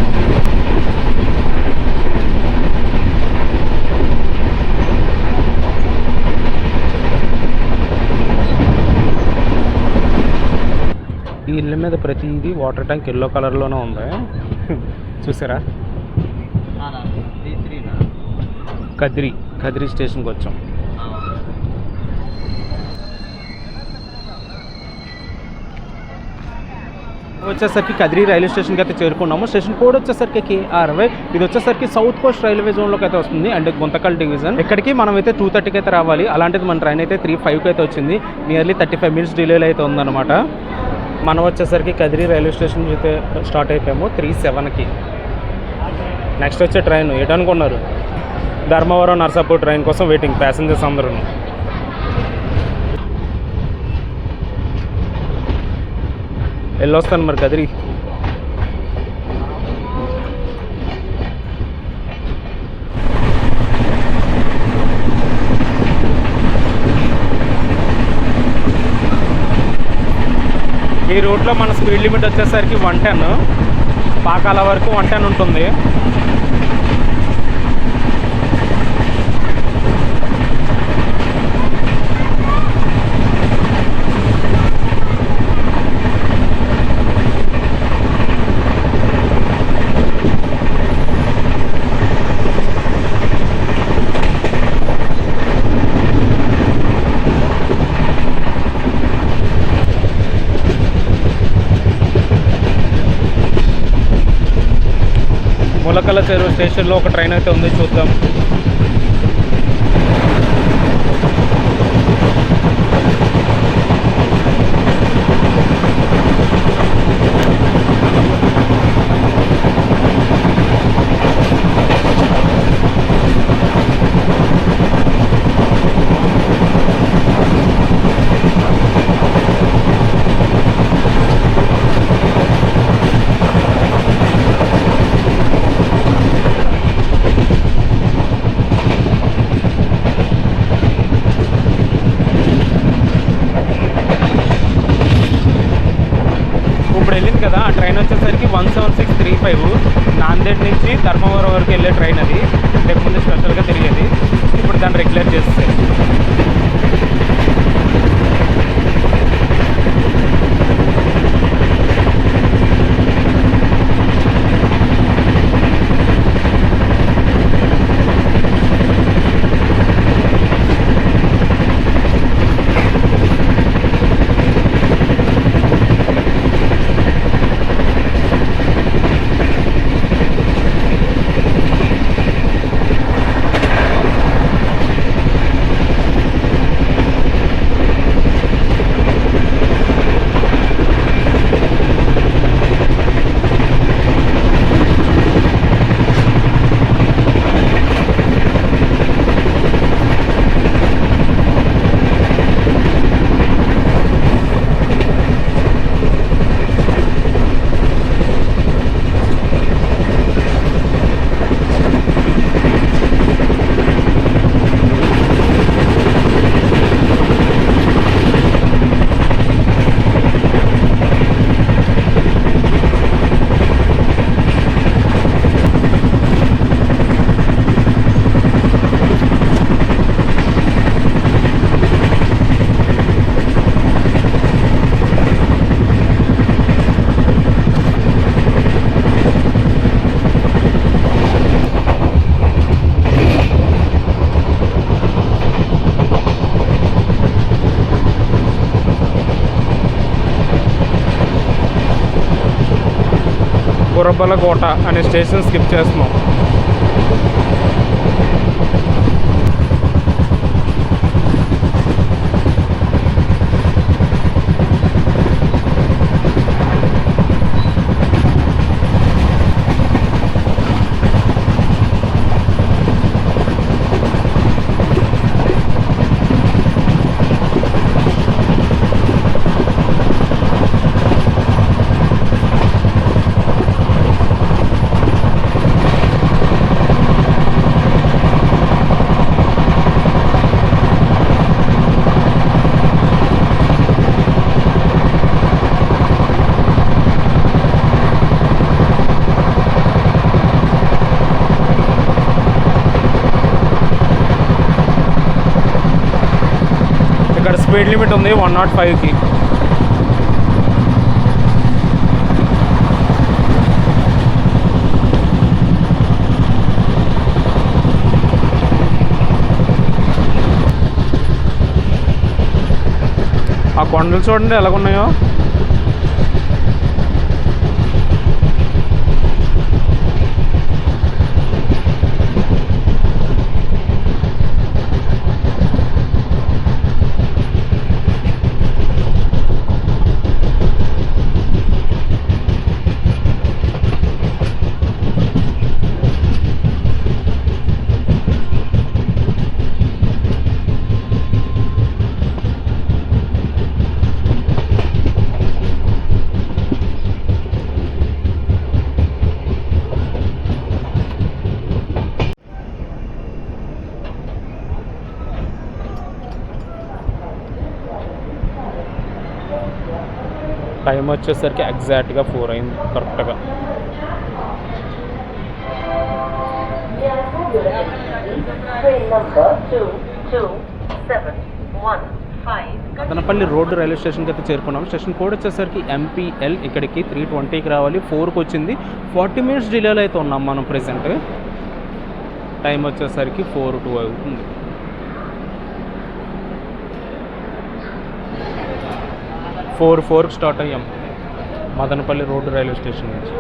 ఈ ఇళ్ళ మీద ప్రతిదీ వాటర్ ట్యాంక్ ఎల్లో కలర్లోనే ఉంది చూసారా. కదిరి స్టేషన్కి వచ్చాం. వచ్చేసరికి కదిరి రైల్వే స్టేషన్కి అయితే చేరుకున్నాము. స్టేషన్ కోడ్ వచ్చేసరికి KRY. ఇది వచ్చేసరికి సౌత్ కోస్ట్ రైల్వే జోన్లోకి అయితే వస్తుంది, అండ్ గుంతకల్ డివిజన్. ఇక్కడికి మనం అయితే 2:30కి అయితే రావాలి. అలాంటిది మన ట్రైన్ అయితే 3:05కి అయితే వచ్చింది. నియర్లీ 35 మినిట్స్ డిలేలో అయితే ఉందన్నమాట. మనం వచ్చేసరికి కదిరి రైల్వే స్టేషన్ అయితే స్టార్ట్ అయిపోయాము 3:07కి. నెక్స్ట్ వచ్చే ట్రైన్ ఏంటనుకున్నారు, ధర్మవరం నర్సాపూర్ ట్రైన్ కోసం వెయిటింగ్ ప్యాసింజర్స్ అందరూ. వెళ్ళొస్తాను మరి కదిరి. ఈ రూట్లో మన స్పీడ్ లిమిట్ వచ్చేసరికి 110, పాకాల వరకు 110 ఉంటుంది. ములకల చెరువు స్టేషన్లో ఒక ట్రైన్ అయితే ఉంది, చూద్దాం. నాందేడ్ నుంచి ధర్మవరం వరకు వెళ్ళే ట్రైన్ అది. ఇంతకుముందు స్పెషల్గా తిరిగేది, ఇప్పుడు దాన్ని రెగ్యులర్ చేస్తే. గురబలకోట అనే స్టేషన్ స్కిప్ చేస్తున్నాం. ఇక్కడ స్పీడ్ లిమిట్ ఉంది 105కి. ఆ కొండలు చూడండి ఎలాగున్నాయో. టైం వచ్చేసరికి ఎగ్జాక్ట్గా 4 అయింది కరెక్ట్గా. మదనపల్లి రోడ్డు రైల్వే స్టేషన్కి అయితే చేరుకున్నాం. స్టేషన్ కోడ్ వచ్చేసరికి MPL. ఇక్కడికి 3:20కి రావాలి, 4కి వచ్చింది. 40 మినిట్స్ డిలేలో అయితే ఉన్నాం మనం ప్రెసెంట్. టైం వచ్చేసరికి 4:02 అవుతుంది. ఫోర్కి స్టార్ట్ అయ్యాం మదనపల్లి రోడ్డు రైల్వే స్టేషన్ నుంచి.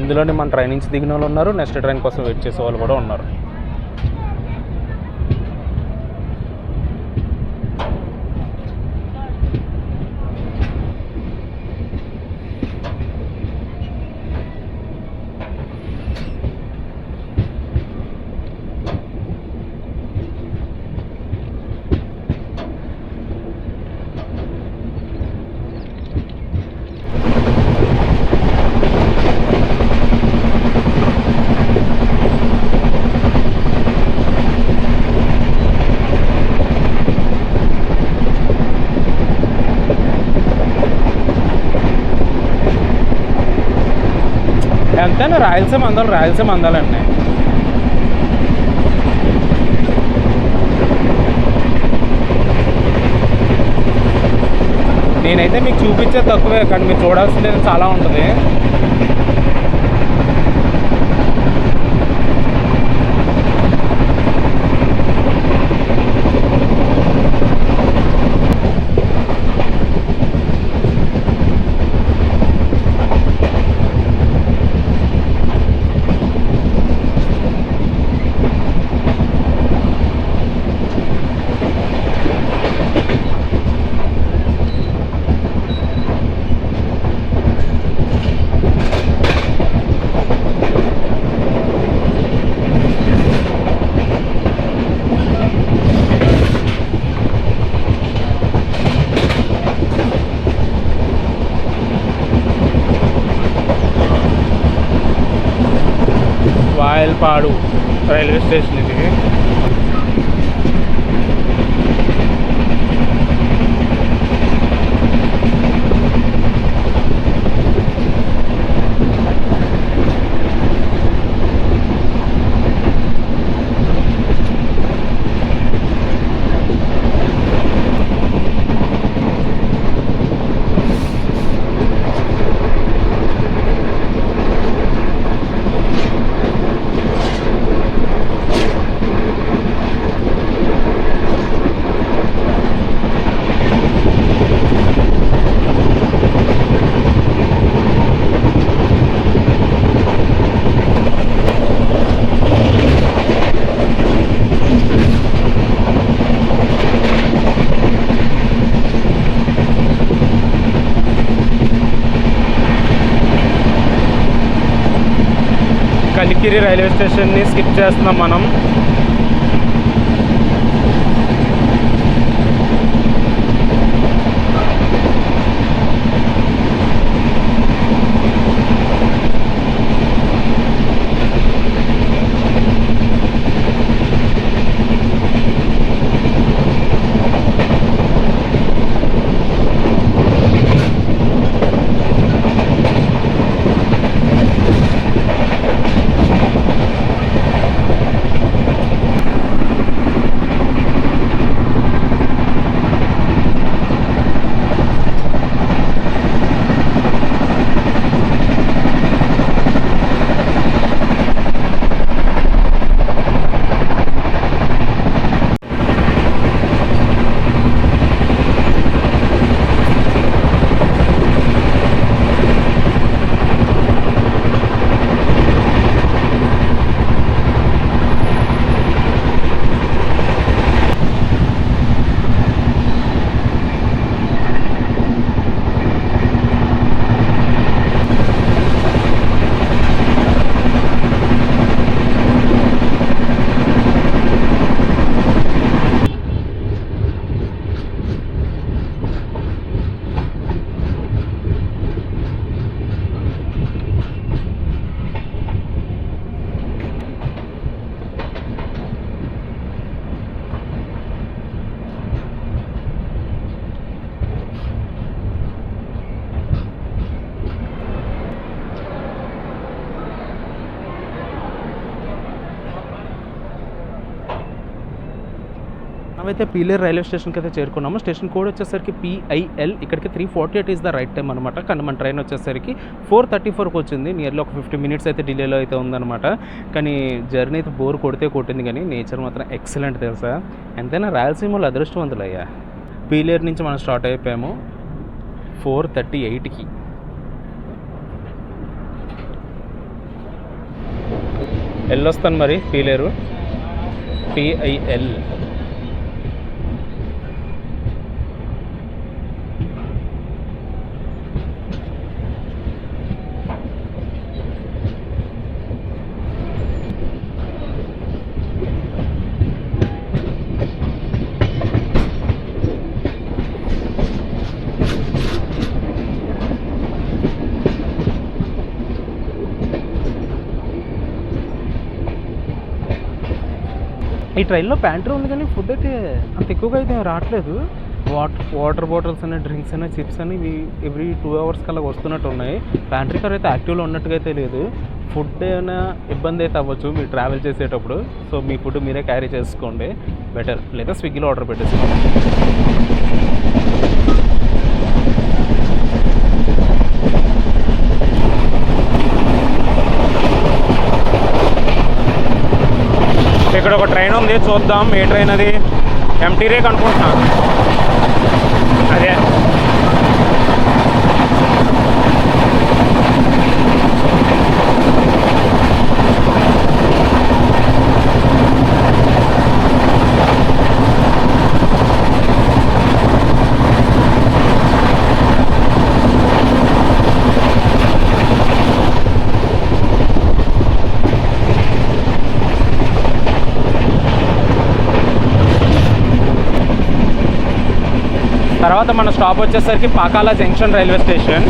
ఇందులోనే మన ట్రైన్ నుంచి దిగిన వాళ్ళు ఉన్నారు, నెక్స్ట్ ట్రైన్ కోసం వెయిట్ చేసే వాళ్ళు కూడా ఉన్నారు. ఎంతైనా రాయలసీమ అందాలండి. నేనైతే మీకు చూపించే తక్కువే, కానీ మీరు చూడాల్సింది చాలా ఉంటుంది. వాయల్పాడు రైల్వే స్టేషన్ ఇది. కలికిరి రైల్వే స్టేషన్ని స్కిప్ చేస్తున్నాం మనం. మనమైతే పీలేరు రైల్వే స్టేషన్కి అయితే చేరుకున్నాము. స్టేషన్ కోడ్ వచ్చేసరికి PIL. ఇక్కడికి 3:48 ఈజ్ ద రైట్ టైం అనమాట. కానీ మన ట్రైన్ వచ్చేసరికి 4:34కి వచ్చింది. నియర్లీ ఒక 50 మినిట్స్ అయితే డిలేలో అయితే ఉందన్నమాట. కానీ జర్నీ అయితే బోర్ కొట్టింది, కానీ నేచర్ మాత్రం ఎక్సలెంట్ తెలుసా. ఎంతైనా రాయలసీమలో అదృష్టవంతులయ్యా. పీలేరు నుంచి మనం స్టార్ట్ అయిపోయాము 4:38కి. వెళ్ళొస్తాను మరి పీలేరు, PIL. ఈ ట్రైన్లో ప్యాంట్రీ ఉంది, కానీ ఫుడ్ అయితే అంత ఎక్కువగా అయితే రావట్లేదు. వాటర్ బాటిల్స్ అని, డ్రింక్స్ అని, చిప్స్ అని ఇవి ఎవ్రీ 2 hours కల్లా వస్తున్నట్టు ఉన్నాయి. ప్యాంట్రీ కార్ అయితే యాక్టివ్లో ఉన్నట్టుగా అయితే లేదు. ఫుడ్ ఏమైనా ఇబ్బంది అయితే అవ్వచ్చు మీరు ట్రావెల్ చేసేటప్పుడు. సో మీ ఫుడ్ మీరే క్యారీ చేసుకోండి బెటర్, లేదా స్విగ్గీలో ఆర్డర్ పెట్టేసుకోండి. ఇక్కడ ఒక ట్రైన్ ఉంది, చూద్దాం ఏ ట్రైన్ అది. ఎంటీ రేక్ అనుకుంటున్నా. అదే తర్వాత మన స్టాప్ వచ్చేసరికి పాకాల జంక్షన్ రైల్వే స్టేషన్.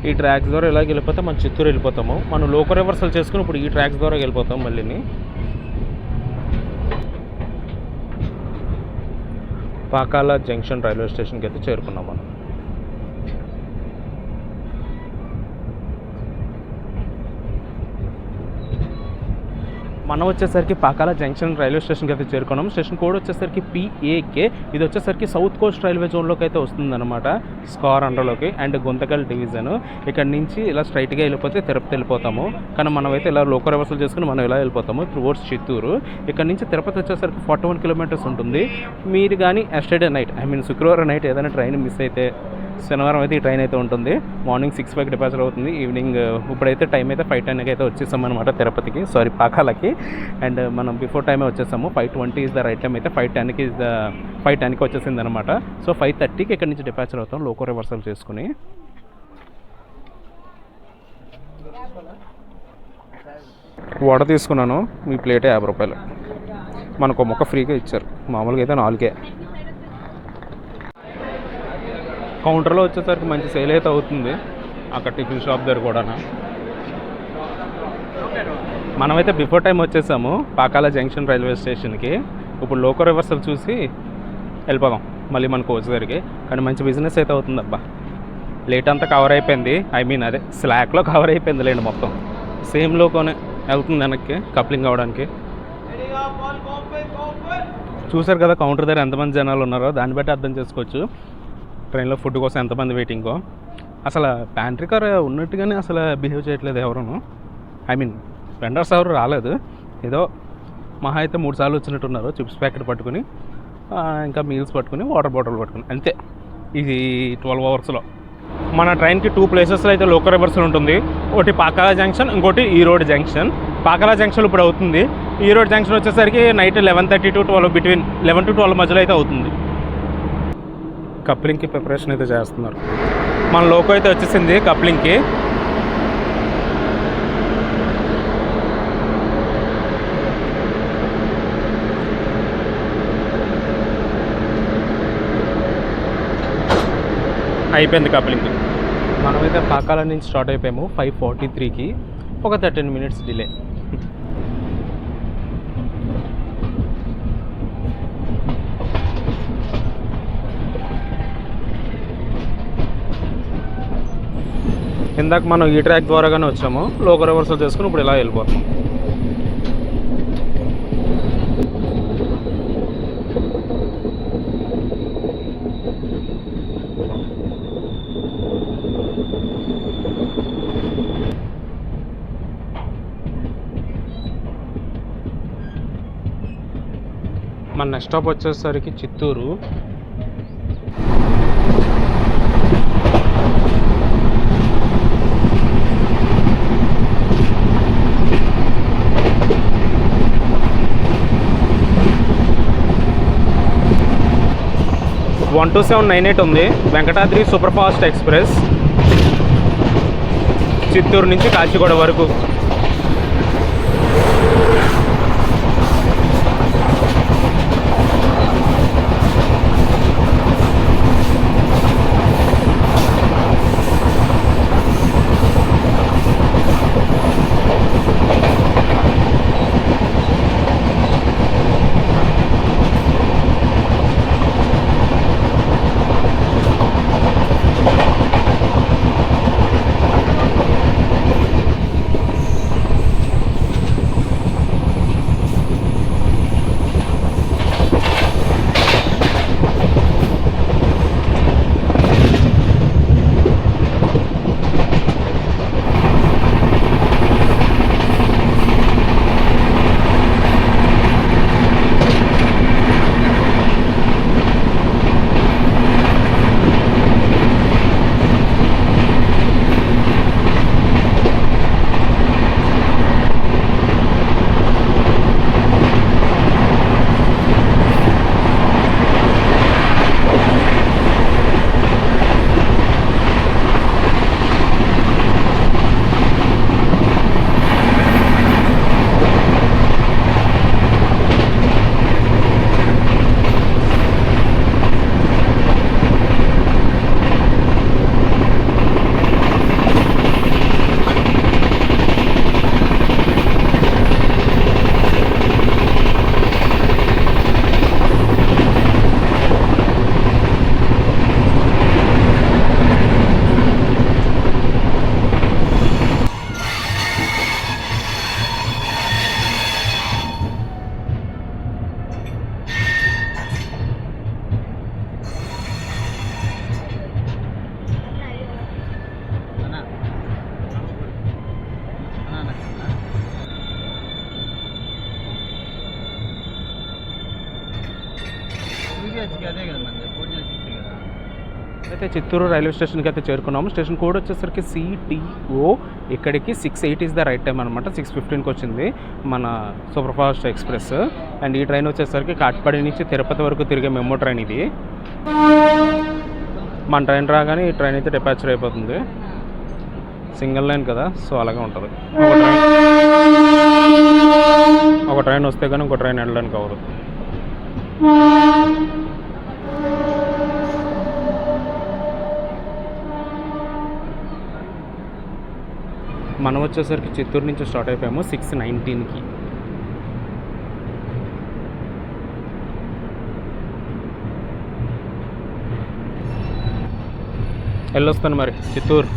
ఈ ట్రాక్స్ ద్వారా ఇలాగ వెళ్ళిపోతే మనం చిత్తూరు వెళ్ళిపోతాము. మనం లోకల్ రివర్సల్ చేసుకుని ఇప్పుడు ఈ ట్రాక్స్ ద్వారా వెళ్ళిపోతాం. మళ్ళీని పాకాల జంక్షన్ రైల్వే స్టేషన్కి అయితే చేరుకున్నాం మనం. మనం వచ్చేసరికి పాకాల జంక్షన్ రైల్వే స్టేషన్కి అయితే చేరుకున్నాం. స్టేషన్ కోడ్ వచ్చేసరికి PAK. ఇది వచ్చేసరికి సౌత్ కోస్ట్ రైల్వే జోన్లోకి అయితే వస్తుందన్నమాట, స్కార్ అండర్లోకి. And Guntakal division. ఇక్కడ నుంచి ఇలా స్ట్రైట్గా వెళ్ళిపోతే తిరుపతి వెళ్ళిపోతాము. కానీ మనం అయితే ఇలా లోకల్ రివర్సల్ చేసుకుని మనం ఇలా వెళ్ళిపోతాము టువర్డ్స్ చిత్తూరు. ఇక్కడ నుంచి తిరుపతి వచ్చేసరికి 41 kilometers ఉంటుంది. మీరు కానీ ఎస్టర్డే నైట్, శుక్రవారం నైట్ ఏదైనా ట్రైన్ మిస్ అయితే శనివారం అయితే ఈ ట్రైన్ అయితే ఉంటుంది. మార్నింగ్ 6:05 డిపార్చర్ అవుతుంది. ఈవినింగ్ ఇప్పుడైతే టైం అయితే 5:10కి అయితే వచ్చేసాం అనమాట తిరుపతికి, సారీ పాకాలకి. అండ్ మనం బిఫోర్ టైమే వచ్చేసాము. 5:20 ఇస్ ద రైట్ టైం. అయితే 5:10కి వచ్చేసింది అనమాట. సో 5:30కి ఇక్కడ నుంచి డిపార్చర్ అవుతాం లోకల్ రివర్సల్ చేసుకుని. వడ తీసుకున్నాను, మీ ప్లేటే 50 రూపాయలు. మనకు మొక్క ఫ్రీగా ఇచ్చారు, మామూలుగా అయితే 4. కౌంటర్లో వచ్చేసరికి మంచి సేల్ అయితే అవుతుంది అక్కడ టిఫిన్ షాప్ దగ్గర కూడా. మనమైతే బిఫోర్ టైం వచ్చేసాము పాకాల జంక్షన్ రైల్వే స్టేషన్కి. ఇప్పుడు లోకల్ రివర్సల్ చూసి వెళ్ళిపోదాం మళ్ళీ మన కోచ్ దగ్గరికి. కానీ మంచి బిజినెస్ అయితే అవుతుంది అబ్బా. లేట్ అంతా కవర్ అయిపోయింది, అదే స్లాక్లో కవర్ అయిపోయింది లేండి మొత్తం. సేమ్ లోకోనే వెళ్తుంది వెనక్కి కప్లింగ్ అవ్వడానికి. చూసారు కదా కౌంటర్ దగ్గర ఎంతమంది జనాలు ఉన్నారో, దాన్ని బట్టి అర్థం చేసుకోవచ్చు ట్రైన్లో ఫుడ్ కోసం ఎంతమంది వెయిటింగో. అసలు ప్యాంట్రీ కార్ ఉన్నట్టుగానే అసలు బిహేవ్ చేయట్లేదు ఎవరు. వెండర్స్ ఎవరు రాలేదు. ఏదో మహా అయితే 3 సార్లు వచ్చినట్టున్నారు. చిప్స్ ప్యాకెట్ పట్టుకుని, ఇంకా మీల్స్ పట్టుకుని, వాటర్ బాటిల్ పట్టుకుని, అంతే. ఇది 12 hours మన ట్రైన్కి 2 places అయితే లోకల్ రివర్సల్ ఉంటుంది. ఒకటి పాకాల జంక్షన్, ఇంకోటి ఈరోడ్ జంక్షన్. పాకాల జంక్షన్ ఇప్పుడు అవుతుంది. ఈరోడ్ జంక్షన్ వచ్చేసరికి నైట్ 11:30 to 12, బిట్వీన్ 11 to 12 మధ్యలో అయితే అవుతుంది. కప్లింగ్కి ప్రిపరేషన్ అయితే చేస్తున్నారు. మన లోకో అయితే వచ్చేసింది కప్లింగ్కి. అయిపోయింది కప్లింగ్. మనమైతే పాకాల నుంచి స్టార్ట్ అయిపోయాము 5:43కి. ఒక 13 minutes డిలే. ఇందాక మనం ఈ ట్రాక్ ద్వారాగానే వచ్చాము, లోకల్ రివర్సల్ చేసుకుని ఇప్పుడు ఇలా వెళ్ళిపోతాం. మన నెక్స్ట్ స్టాప్ వచ్చేసరికి చిత్తూరు. వన్ 2798 ఉంది. Venkatadri super fast express Chittoor నుంచి కాచిగూడ వరకు. అయితే చిత్తూరు రైల్వే స్టేషన్కి అయితే చేరుకున్నాము. స్టేషన్ కోడ్ వచ్చేసరికి CTO. ఇక్కడికి 6:08 ఇస్ ద రైట్ టైం అనమాట. 6:15కి వచ్చింది మన సూపర్ ఫాస్ట్ ఎక్స్ప్రెస్. అండ్ ఈ ట్రైన్ వచ్చేసరికి కాట్పాడి నుంచి తిరుపతి వరకు తిరిగే మెమో ట్రైన్ ఇది. మన ట్రైన్ రాగానే ఈ ట్రైన్ అయితే డిపాచర్ అయిపోతుంది. సింగిల్ లైన్ కదా, సో అలాగే ఉంటుంది. ఒక ట్రైన్ వస్తే కానీ ఇంకో ట్రైన్ వెళ్ళడానికి అవ్వదు. మనం వచ్చేసరికి చిత్తూరు నుంచి స్టార్ట్ అయిపోయాము 6:19కి. వెళ్ళొస్తాను మరి చిత్తూరు.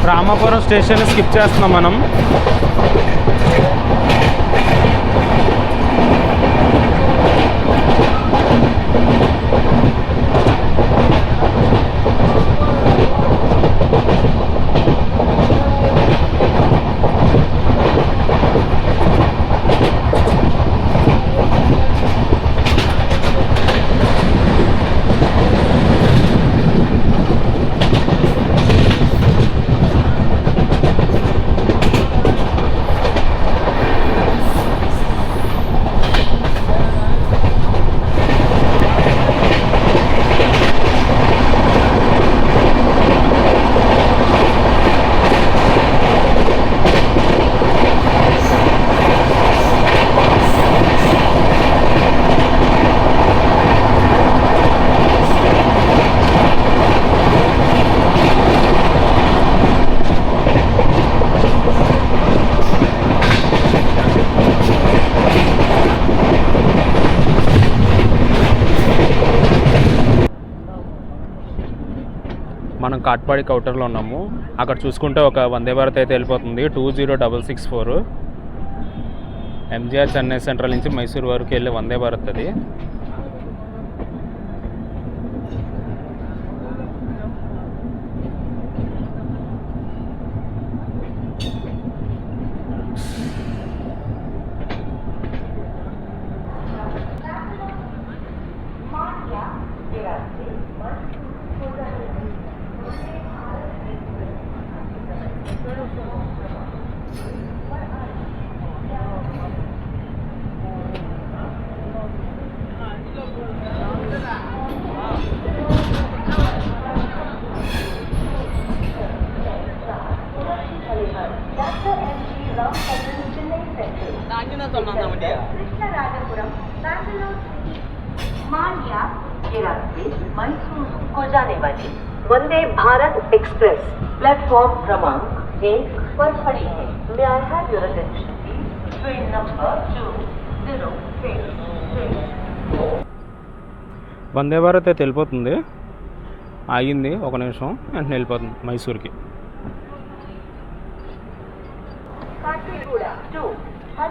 రామాపురం స్టేషన్ స్కిప్ చేస్తున్నాం మనం. మనం కాట్పాడి కౌంటర్లో ఉన్నాము. అక్కడ చూసుకుంటే ఒక వందే భారత్ అయితే వెళ్ళిపోతుంది 20664. MGR చెన్నై సెంట్రల్ నుంచి మైసూర్ వరకు వెళ్ళే వందే భారత్ అది. माल्या के रास्ते मैसूर को जाने वाली वंदे भारत एक्सप्रेस प्लेटफॉर्म क्रमांक 1 पर खड़ी है. May I have your attention please? Train number 20664. Vande Bharat అయితే వెళ్ళిపోతుంది. ఆగింది ఒక నిమిషం అంటే వెళ్ళిపోతుంది మైసూర్కి.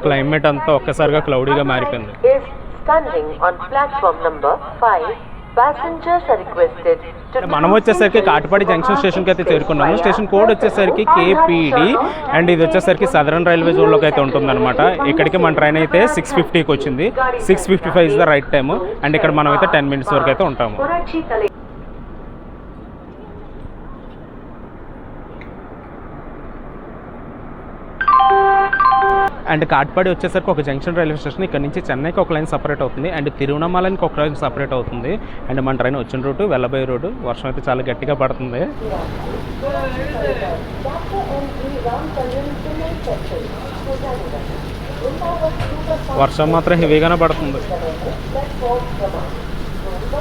క్లైమేట్ అంతా ఒక్కసారిగా క్లౌడీగా మారిపోయింది. Standing on platform number 5 Passengers are requested to మనం వచ్చేసరికి కాటిపాడి జంక్షన్ స్టేషన్కి అయితే చేరుకున్నాము. స్టేషన్ కోడ్ వచ్చేసరికి KPD అండ్ ఇది వచ్చేసరికి సదరన్ రైల్వే జోన్లోకి అయితే ఉంటుందన్నమాట. ఇక్కడికి మన ట్రైన్ అయితే 6:50కి వచ్చింది. 6:55 is the right time. And ఇక్కడ మనం అయితే 10 minutes వరకు అయితే ఉంటాము. అండ్ కాట్పాడి వచ్చేసరికి ఒక జంక్షన్ రైల్వే స్టేషన్. ఇక్కడ నుంచి చెన్నైకి ఒక లైన్ సపరేట్ అవుతుంది అండ్ తిరువణమలైకి ఒక లైన్ సపరేట్ అవుతుంది. అండ్ మన ట్రైన్ వచ్చిన రూటు వెళ్ళబోయే రోడ్డు. వర్షం అయితే చాలా గట్టిగా పడుతుంది. వర్షం మాత్రం హెవీగానే పడుతుంది.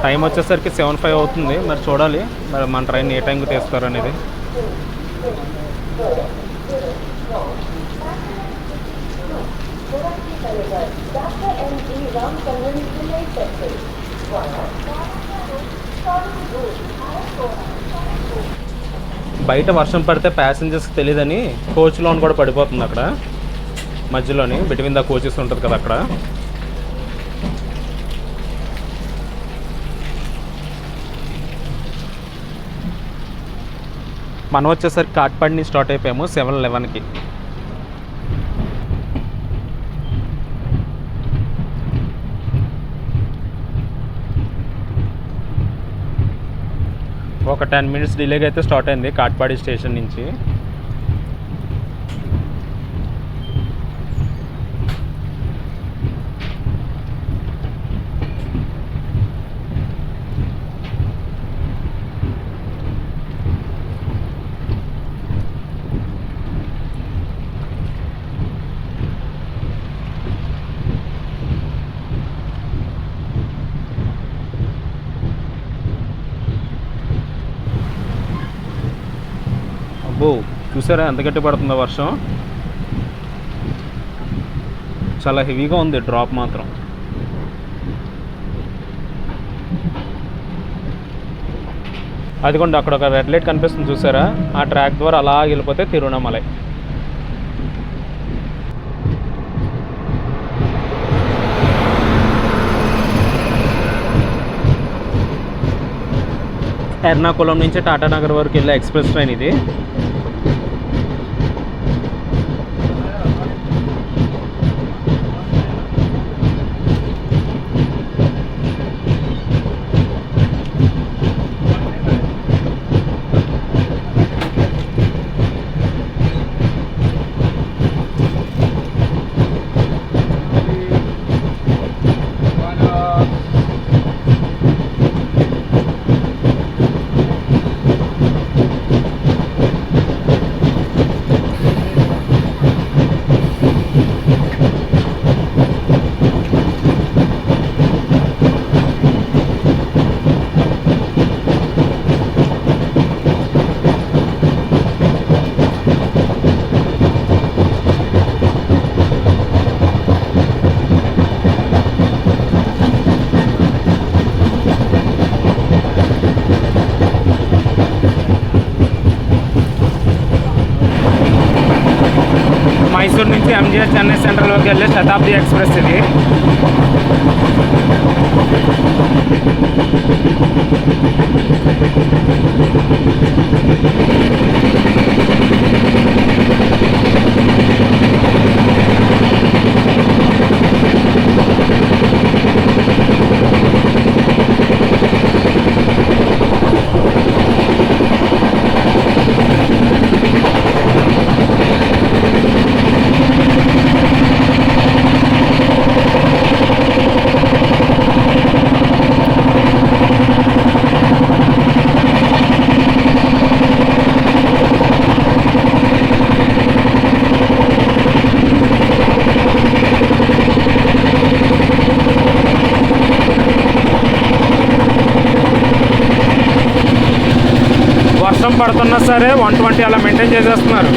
టైం వచ్చేసరికి 7:05 అవుతుంది. మరి చూడాలి మరి మన ట్రైన్ ఏ టైంకి తీస్తారు అనేది. బయట వర్షం పడితే ప్యాసింజర్స్కి తెలియదని కోచ్ లోన్ కూడా పడిపోతుంది. అక్కడ మధ్యలోని బిట్వీన్ ద కోచెస్ ఉంటుంది కదా అక్కడ. మనం వచ్చేసరికి కాట్పాడి నుంచి స్టార్ట్ అయిపోయాము 7:11కి. ఒక 10 minutes డిలేగా అయితే స్టార్ట్ అయింది కాట్పాడి స్టేషన్ నుంచి. అబ్బో చూసారా ఎంత గట్టి పడుతుందో వర్షం. చాలా హెవీగా ఉంది డ్రాప్ మాత్రం. అదిగోండి అక్కడ ఒక రెడ్ లైట్ కనిపిస్తుంది చూసారా. ఆ ట్రాక్ ద్వారా అలా వెళ్ళిపోతే తిరువణమలై. ఎర్నాకుళం నుంచి టాటానగర్ వరకు వెళ్ళే ఎక్స్ప్రెస్ ట్రైన్ ఇది. మైసూర్ నుంచి MGR చెన్నై సెంట్రల్లోకి వెళ్ళే శతాబ్ది ఎక్స్ప్రెస్ ఇది. వర్షం పడుతున్నా సరే 120 అలా మెయింటైన్ చేసేస్తున్నారు.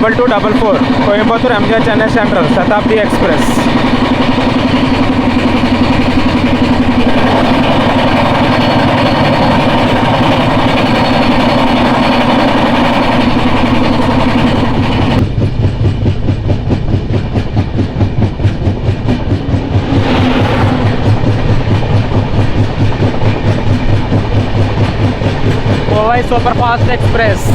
2244 Coimbatore MGR Chennai central Shatabdi express. Kovai super fast express.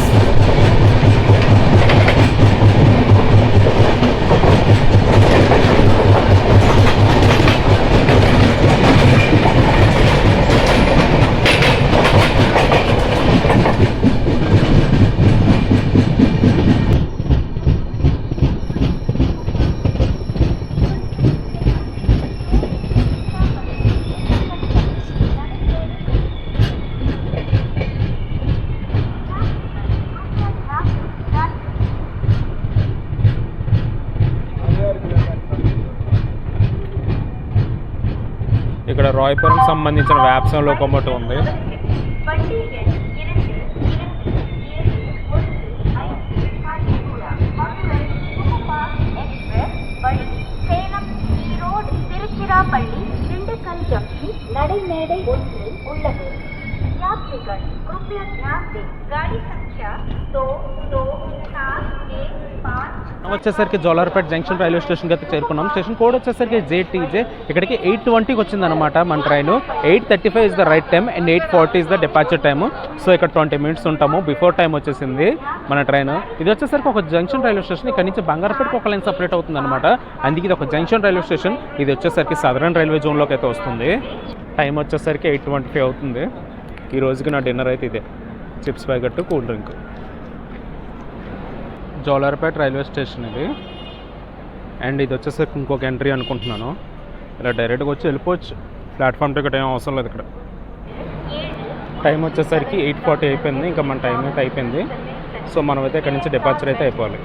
ఇక్కడ రాయ్పురం సంబంధించిన వ్యాప్సం లోకోమోటివ్ ఉంది. திருச்சிராப்பள்ளி திண்டுக்கல் ஜங்ஷன் நடைமேடை ஒன்று உள்ளது. यात्रीगण कृपया ध्यान दें गाड़ी संख्या 224715 వచ్చేసరికి జోలార్పేట్ జంక్షన్ రైల్వే స్టేషన్కి అయితే చేరుకున్నాం. స్టేషన్ కోడ్ వచ్చేసరికి JTJ. ఇక్కడికి 8:20కి వచ్చిందనమాట మన train. 8:35 is the right time and 8:40 is the departure time. So ఇక్కడ 20 మినిట్స్ ఉంటాము. బిఫోర్ టైం వచ్చేసింది మన ట్రైన్. ఇది వచ్చేసరికి ఒక జంక్షన్ రైల్వే స్టేషన్. ఇక్కడ నుంచి బంగారపేటకి ఒక లైన్ సపరేట్ అవుతుంది అనమాట. అందుకే ఇది ఒక జంక్షన్ రైల్వే స్టేషన్. ఇది వచ్చేసరికి సదరన్ రైల్వే జోన్లోకి అయితే వస్తుంది. టైం వచ్చేసరికి 8:25 అవుతుంది. ఈ రోజుకి నా డిన్నర్ అయితే ఇదే, chips packet, cool drink. Jolarpettai railway station ఇది. అండ్ ఇది వచ్చేసరికి ఇంకొక ఎంట్రీ అనుకుంటున్నాను. ఇలా డైరెక్ట్గా వచ్చి వెళ్ళిపోవచ్చు. ప్లాట్ఫామ్ టికెట్ ఏం అవసరం లేదు ఇక్కడ. టైం వచ్చేసరికి 8:40 అయిపోయింది. ఇంకా మన టైం అయితే అయిపోయింది. సో మనమైతే ఇక్కడ నుంచి డిపార్చర్ అయితే అయిపోవాలి.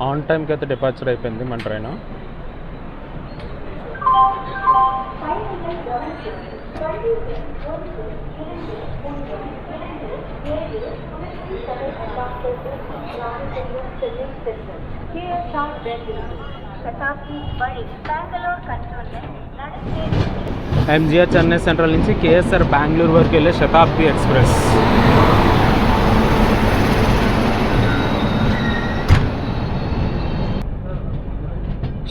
ఆన్ టైంకి అయితే డిపార్చర్ అయిపోయింది మన ట్రైన్. ఎంజిఆర్ చెన్నై సెంట్రల్ నుంచి కేఎస్ఆర్ బెంగళూరు వరకు వెళ్ళే శతాబ్ది ఎక్స్ప్రెస్.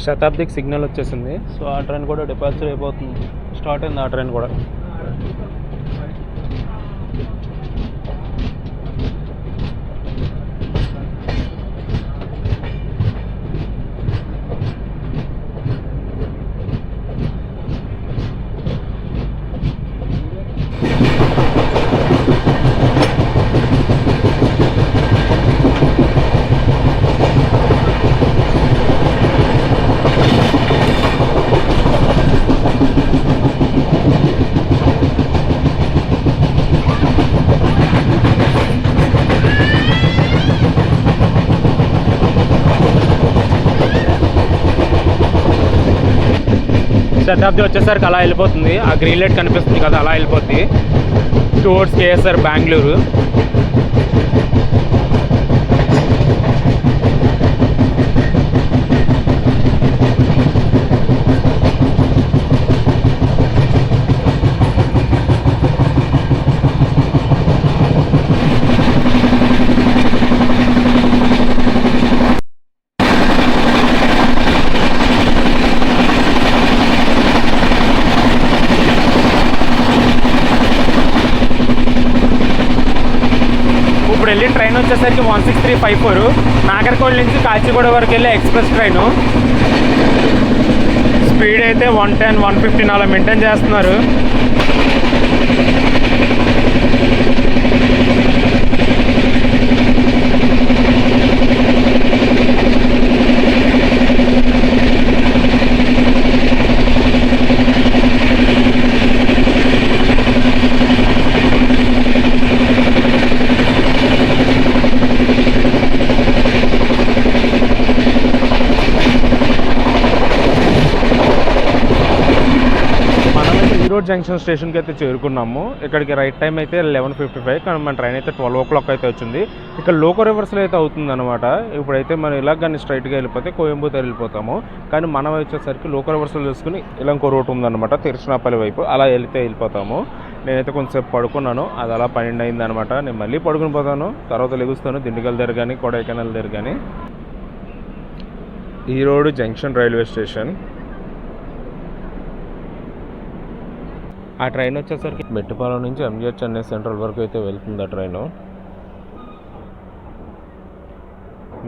శతాబ్దికి సిగ్నల్ వచ్చేసింది. సో ఆ ట్రైన్ కూడా డిపార్చర్ అయిపోతుంది. స్టార్ట్ అయింది ఆ ట్రైన్ కూడా. శతాబ్ది వచ్చేసరికి అలా వెళ్ళిపోతుంది. ఆ గ్రీన్ లైట్ కనిపిస్తుంది కదా, అలా వెళ్ళిపోద్ది టువర్డ్స్ కేఎస్ఆర్ బెంగళూరు. ఇప్పుడు వెళ్ళిన ట్రైన్ వచ్చేసరికి 16354 నాగర్కోల్ నుంచి కాచిగూడ వరకు వెళ్ళే ఎక్స్ప్రెస్ ట్రైను. స్పీడ్ అయితే 110, 115 అలా మెయింటైన్ చేస్తున్నారు. ఈరోడ్ జంక్షన్ స్టేషన్కి అయితే చేరుకున్నాము. ఇక్కడికి రైట్ టైం అయితే 11:55, కానీ మన ట్రైన్ అయితే 12 o'clock అయితే వచ్చింది. ఇక్కడ లోకో రివర్సల్ అయితే అవుతుందన్నమాట. ఇప్పుడైతే మనం ఇలా కానీ స్ట్రైట్గా వెళ్ళిపోతే కోయంబత్తూర్ వెళ్ళిపోతాము. కానీ మనం వచ్చేసరికి లోకో రివర్సల్ చేసుకుని ఇలా ఇంకో రూట్ ఉందన్నమాట, తిరుచినాపల్లి వైపు. అలా వెళ్ళిపోతాము. నేనైతే కొంచెంసేపు పడుకున్నాను, అది అలా 12 అయిందనమాట. నేను మళ్ళీ పడుకుని పోతాను, తర్వాత లెగుస్తాను దిండిగల్ దగ్గర కానీ కొడైకెనాల్ దగ్గర కానీ. Erode junction railway station. ఆ ట్రైన్ వచ్చేసరికి మెట్టుపాలెం నుంచి ఎంజిఆర్ చెన్నై సెంట్రల్ వరకు అయితే వెళ్తుంది ఆ ట్రైను.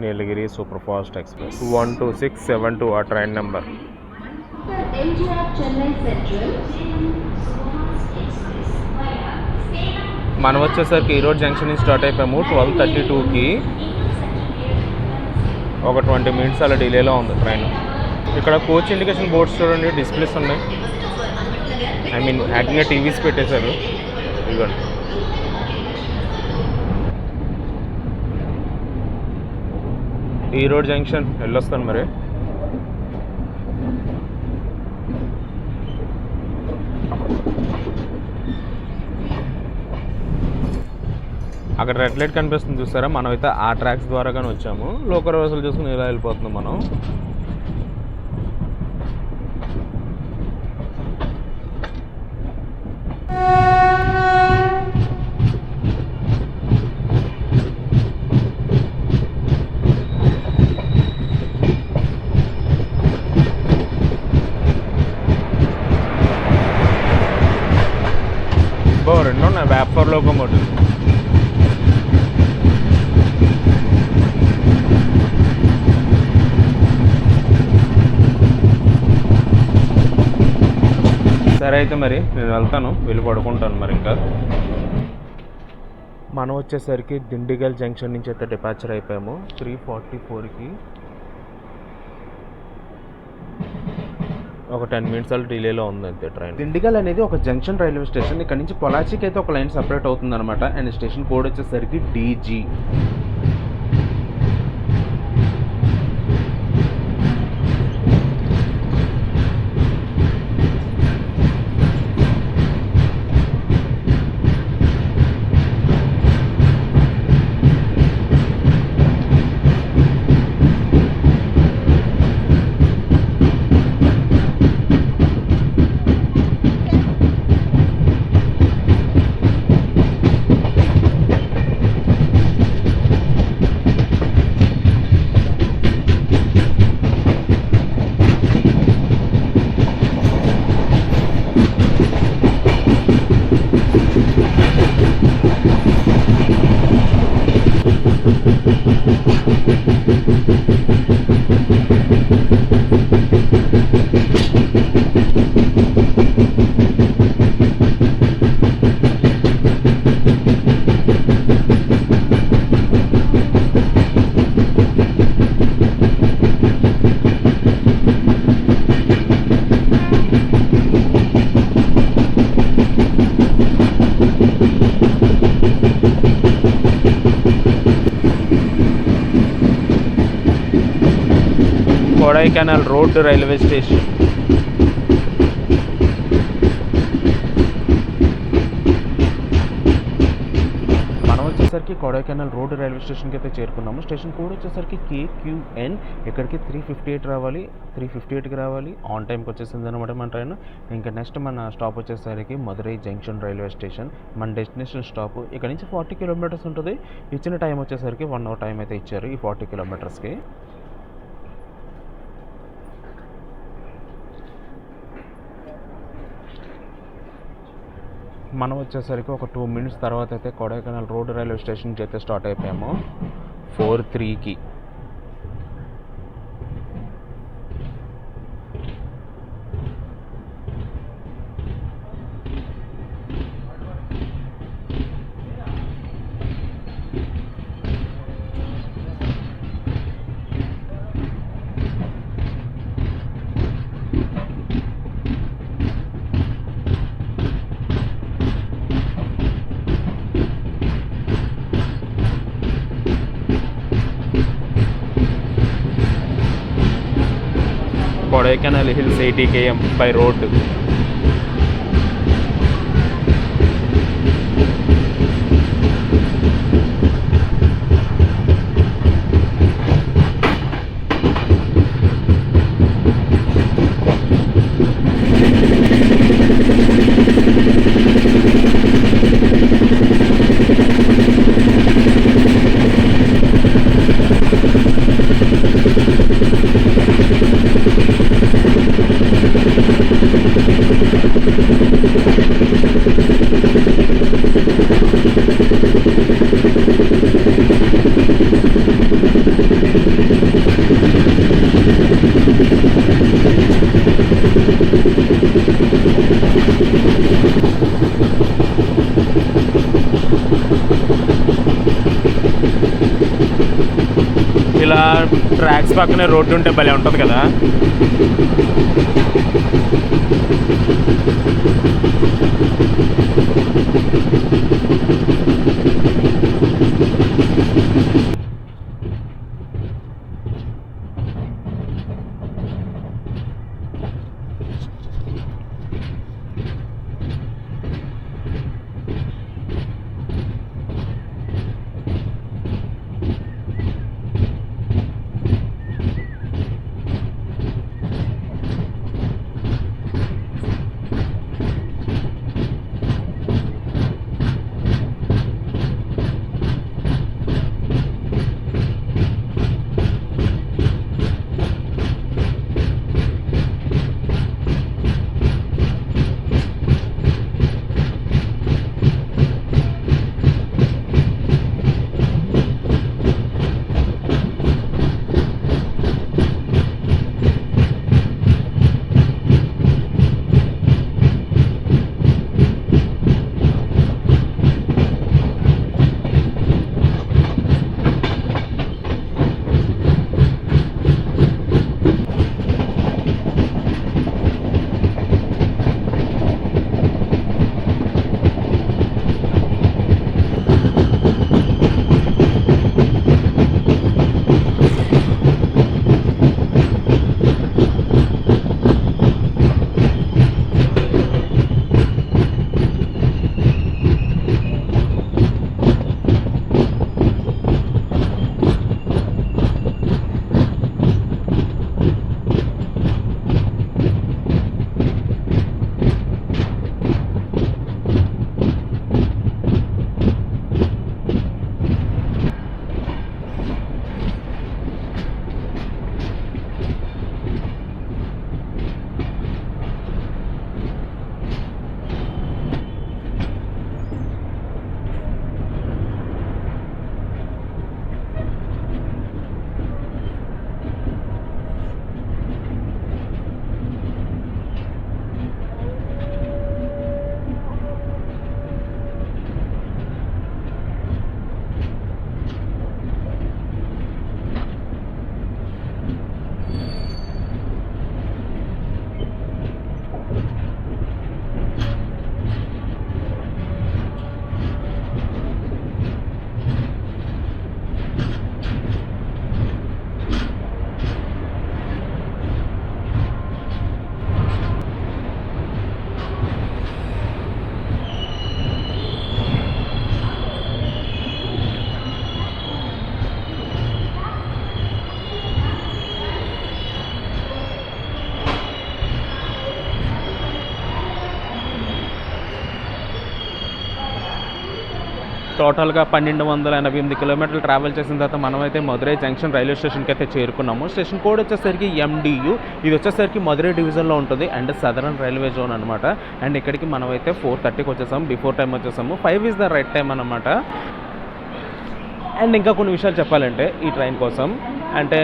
నీలగిరి సూపర్ ఫాస్ట్ ఎక్స్ప్రెస్ 12672 ఆ ట్రైన్ నెంబర్. మనం వచ్చేసరికి ఈరోడ్ జంక్షన్ నుంచి స్టార్ట్ అయిపోయాము 12:32కి. ఒక 20 minutes అలా డిలేలో ఉంది ట్రైన్. ఇక్కడ కోచ్ ఇండికేషన్ బోర్డ్స్ చూడండి, డిస్ప్లేస్ ఉన్నాయి. ఐ మీన్ యాక్టింగ్గా టీవీస్ పెట్టేశారు. ఇదిగోండి. ఈరోడ్ జంక్షన్ వెళ్ళొస్తాను మరి. అక్కడ రెడ్ లైట్ కనిపిస్తుంది చూసారా, మనమైతే ఆ ట్రాక్స్ ద్వారా కానీ వచ్చాము. లోకల్ రివర్సల్ చేసుకుని ఇలా వెళ్ళిపోతున్నాం మనం. రెండు ఉన్నాయి, వ్యాపార్ లోకోమోటివ్. సరే అయితే మరి నేను వెళ్తాను, వెళ్ళి పడుకుంటాను మరి. ఇంకా మనం వచ్చేసరికి దిండిగల్ జంక్షన్ నుంచి అయితే డిపార్చర్ అయిపోయాము 3:44కి. ఒక 10 minutes అలా డిలేలో ఉంది అంతే ట్రైన్. దిండిగల్ అనేది ఒక జంక్షన్ రైల్వే స్టేషన్. ఇక్కడ నుంచి పొలాచికి అయితే ఒక లైన్ సపరేట్ అవుతుంది అనమాట. అండ్ స్టేషన్ కోడ్ వచ్చేసరికి DG. Kodaikanal road railway station. మనం వచ్చేసరికి కొడైకెనాల్ రోడ్ రైల్వే స్టేషన్కి అయితే చేరుకున్నాము. స్టేషన్ కోడ్ వచ్చేసరికి KQN. ఇక్కడికి 3:58 రావాలి, 3:58కి రావాలి. ఆన్ టైంకి వచ్చేసింది అనమాట మన ట్రైన్. ఇంకా నెక్స్ట్ మన స్టాప్ వచ్చేసరికి మధురై జంక్షన్ రైల్వే స్టేషన్. మన డెస్టినేషన్ స్టాప్ ఇక్కడ నుంచి 40 kilometers ఉంటుంది. ఇచ్చిన టైం వచ్చేసరికి 1 hour టైం అయితే ఇచ్చారు ఈ 40 kilometersకి. మనం వచ్చేసరికి ఒక 2 minutes తర్వాత అయితే కొడైకెనాల్ రోడ్ రైల్వే స్టేషన్కి అయితే స్టార్ట్ అయిపోయాము 4:03కి. Kodaikanal Hills 80 km by road. ఇలా ట్రాక్స్ పక్కనే రోడ్డు ఉంటే భలే ఉంటుంది కదా. టోటల్గా 1288 కిలోమీటర్లు ట్రావెల్ చేసిన తర్వాత మనమైతే మధురై జంక్షన్ రైల్వే స్టేషన్కి అయితే చేరుకున్నాము. స్టేషన్ కోడ్ వచ్చేసరికి MDU. ఇది వచ్చేసరికి మధురై డివిజన్లో ఉంటుంది అండ్ సదరన్ రైల్వే జోన్ అనమాట. అండ్ ఇక్కడికి మనమైతే 4:30కి వచ్చేసాము. బిఫోర్ టైం వచ్చేసాము. 5 ఈజ్ ద రైట్ టైం అనమాట. అండ్ ఇంకా కొన్ని విషయాలు చెప్పాలంటే ఈ ట్రైన్ కోసం అంటే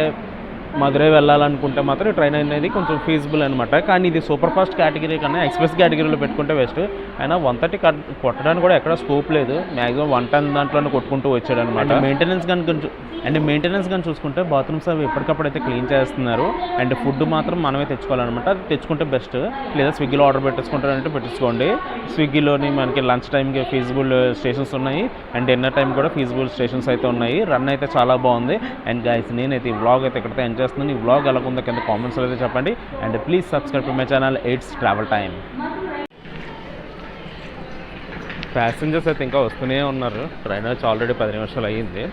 మధురై వెళ్ళాలనుకుంటే మాత్రం ఈ ట్రైన్ అనేది కొంచెం ఫీజిబుల్ అనమాట. కానీ ఇది సూపర్ ఫాస్ట్ కేటగిరీ కన్నా ఎక్స్ప్రెస్ కేటగిరీలో పెట్టుకుంటే బెస్ట్. అయినా 130 కొట్టడానికి కూడా ఎక్కడ స్కోప్ లేదు. మ్యాక్సిమం 110 దాంట్లోనే కొట్టుకుంటూ వచ్చాడు అనమాట. మెయింటెనెన్స్ కానీ చూసుకుంటే బాత్రూమ్స్ అవి ఎప్పటికప్పుడు అయితే క్లీన్ చేస్తున్నారు. అండ్ ఫుడ్ మాత్రం మనమే తెచ్చుకోవాలన్నమాట. అది తెచ్చుకుంటే బెస్ట్. లేదా స్విగ్గీలో ఆర్డర్ పెట్టేసుకుంటారంటే పెట్టించుకోండి. స్విగ్గీలోని మనకి లంచ్ టైంకి ఫీజిబుల్ స్టేషన్స్ ఉన్నాయి అండ్ డిన్నర్ టైం కూడా ఫీజిబుల్ స్టేషన్స్ అయితే ఉన్నాయి. రన్ అయితే చాలా బాగుంది. అండ్ గైస్ నేనైతే ఈ వ్లాగ్ అయితే ఇక్కడైతే ఎంజాయ్ చేస్తున్నాను. ఈ వ్లాగ్ ఎలా ఉందో కింద కామెంట్స్లో అయితే చెప్పండి. And please subscribe to my channel eights travel time. Passengers అయితే ఇంకా వస్తూనే ఉన్నారు. ట్రైన్ వచ్చి ఆల్రెడీ 10 నిమిషాలు అయ్యింది.